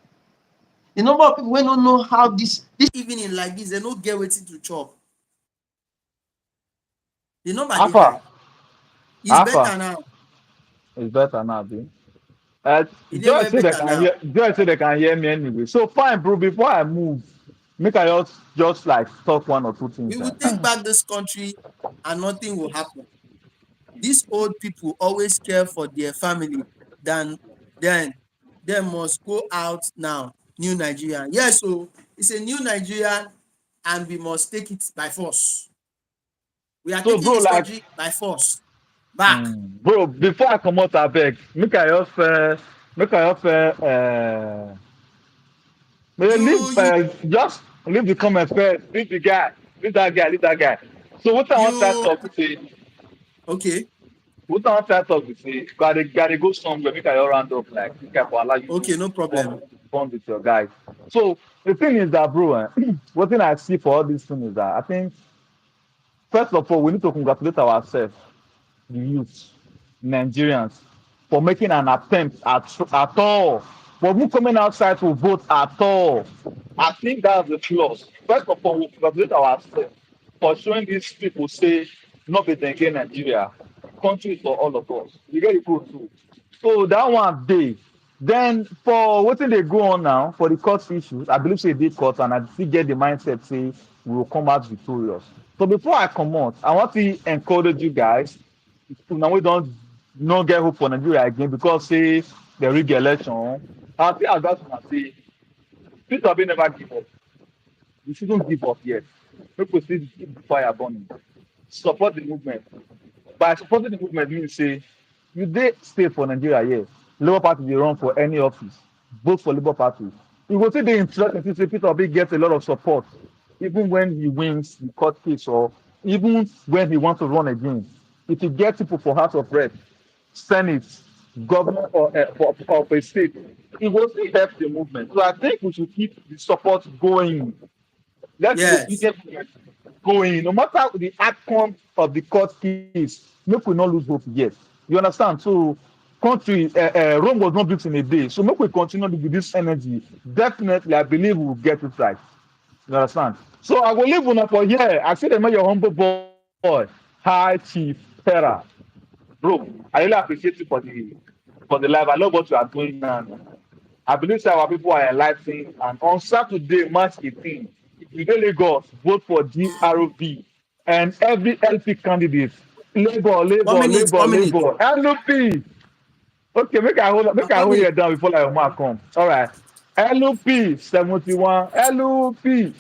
The number of people wey no know how this evening like this, they no get wetin to chop. The number dey high. Alpha, It's Alpha, better now. it's better now, dude. E dey Joy way say they better can now. hear. Joy say they can hear me anyway. So fine, bro. Before I move, make I just like talk one or two things. We will take back this country and nothing will happen. These old people always care for their family than then they must go out now. New Nigeria. Yes, so it's a new Nigeria and we must take it by force. We are So, taking bro, this like, country by force. Back. bro, before I come out, I beg, make I offer, may You just leave the comment first. Leave the guy, leave that guy. So what I want to you talk to say, okay. what I want to talk to say, gotta go somewhere. Make I all round up like, make I for allow you Okay, to no problem. bond with your guys. So the thing is that, bro, what thing I see for all these things is that I think first of all we need to congratulate ourselves, the youth, Nigerians, for making an attempt at all. But we coming outside to vote at all. I think that's the plus. First of all, we congratulate ourselves for showing these people say not be again Nigeria. Country is for all of us. You get it good too. So that one day. Then for what they go on now for the court issues, I believe say they court and I still get the mindset say we will come out victorious. So before I come out, I want to encourage you guys. Now we don't no get hope for Nigeria again because say the rig election. I think I got to say Peter Obi never give up. We shouldn't give up yet. People still keep the fire burning. Support the movement. By supporting the movement means say you dey stay for Nigeria here. Labour Party dey run for any office. Vote for Labour Party. You go see the interesting say Peter Obi gets a lot of support even when he wins the court case or even when he wants to run again. If he gets people for House of Rep, Senate, governor of a state, it will still help the movement. So I think we should keep the support going. Let's keep Yes. it going. No matter the outcome of the court case, make we not lose hope yet. You understand? So country, Rome was not built in a day. So make we continue with this energy. Definitely, I believe we will get it right. You understand? So I will leave una for here. I see them your humble boy, High Chief Terra. Bro, I really appreciate you for the live. I love what you are doing now. I believe that our people are enlightened. And on Saturday, March 18th, if you dey Lagos, vote for GROP and every LP candidate. Labor, 1 labor, minute, labor, 1 minute. labor. LP. Okay, make I hold Mommy, you down before like Omar come. All right. LP 71. LP.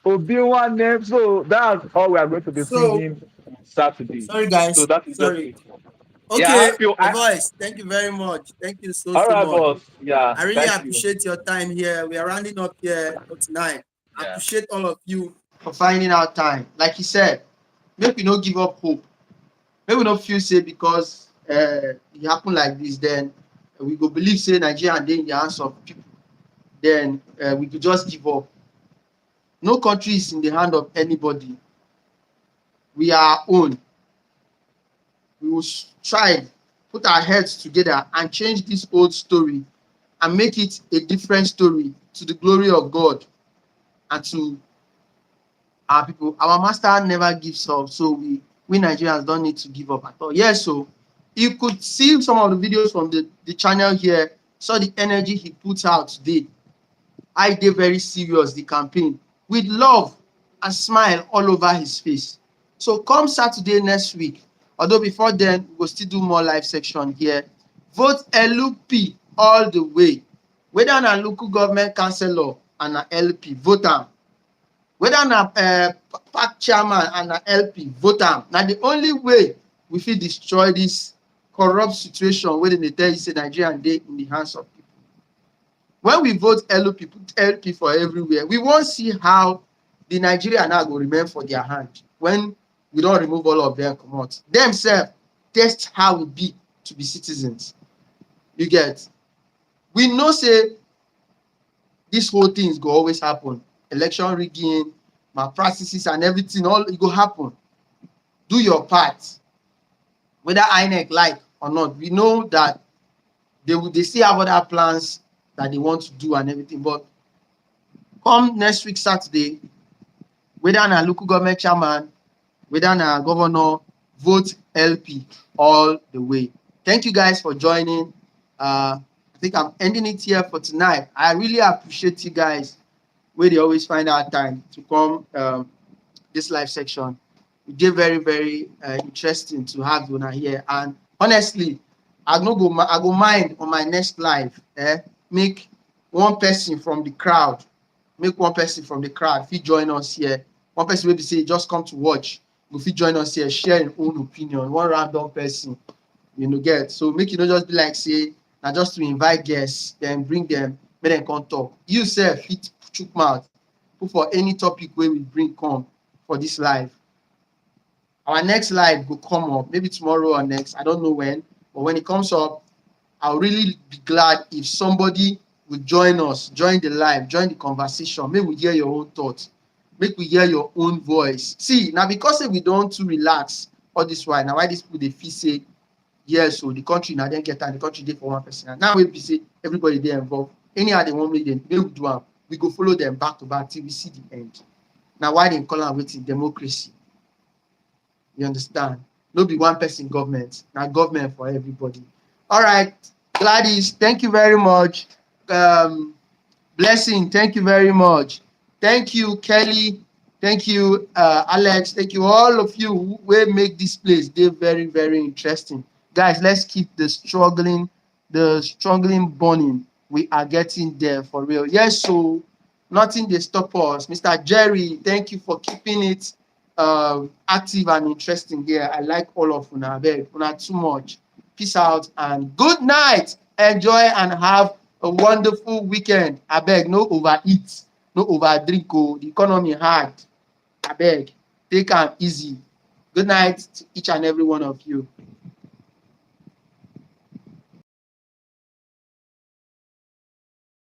Obi-Wan name. So that's all we are going to be so singing on Saturday. sorry So guys, that is just sorry. it. Yeah, I Okay, hope you. the voice. Thank you very much. Thank you All so right, much. boss. Yeah, I really thank you. appreciate your time here. We are rounding up here for tonight. I Yeah. appreciate all of you for finding out time. Like you said, make we not give up hope. Make we not feel say because it happen like this, then we go believe say Nigeria and in the hands of people. Then we could just give up. No country is in the hand of anybody. We are our own. We will try, put our heads together and change this old story and make it a different story to the glory of God and to our people. Our master never gives up, so we Nigerians don't need to give up at all. Yes, so you could see some of the videos from the channel here, saw the energy he puts out today. I did very serious, the campaign, with love and smile all over his face. So come Saturday next week, although before then, we'll still do more live section here. Vote LP all the way. Whether na local government councillor and an LP, vote am. Whether na park chairman and an LP, vote am. Na the only way we fit destroy this corrupt situation wey dem dey tell you say Nigeria dey in the hands of people. When we vote LP, put LP for everywhere, we wan see how the Nigeria now go remain for their hand when we don remove all of them comot. Dem sef test how e be to be citizens. You get? We know say dis whole things go always happen. Election rigging, malpractices and everything, all e go happen. Do your part. Whether INEC like or not, we know that they still have other plans that they want to do and everything. But come next week Saturday, whether na local government chairman, whether na governor, vote LP all the way. Thank you guys for joining. I think I'm ending it here for tonight. I really appreciate you guys where they always find out time to come this live section. It did very, very interesting to have you here. And honestly, I go mind on my next live, make one person from the crowd, fit join us here. One person maybe say just come to watch, go fit join us here, share your own opinion. One random person, get. So make you not just be like say, now just to invite guests, then bring them, make them come talk. You sef fit chook mouth, put for any topic where we bring come for this live. Our next live will come up, maybe tomorrow or next, I don't know when, but when it comes up, I'll really be glad if somebody will join us, join the live, join the conversation. May we hear your own thoughts. Make we hear your own voice. See, now because say we don't too relax all this while, now why these people they feel say, yes, so the country now then get and the country did for one person. Now we say everybody they involved. Anyhow they want me, then they will do am. We go follow them back to back till we see the end. Now why they call am waiting democracy? You understand? No be one person government. Now government for everybody. All right, Gladys, thank you very much. Blessing, thank you very much. Thank you, Kelly. Thank you, Alex. Thank you, all of you who will make this place. They're very, very interesting. Guys, let's keep the struggling burning. We are getting there for real. Yes, so nothing they stop us. Mr. Jerry, thank you for keeping it active and interesting there. I like all of una. Una too much. Peace out and good night. Enjoy and have a wonderful weekend. Abeg, no overeat, no overdrink. Oh, the economy hard. Abeg, take am easy. Good night to each and every one of you.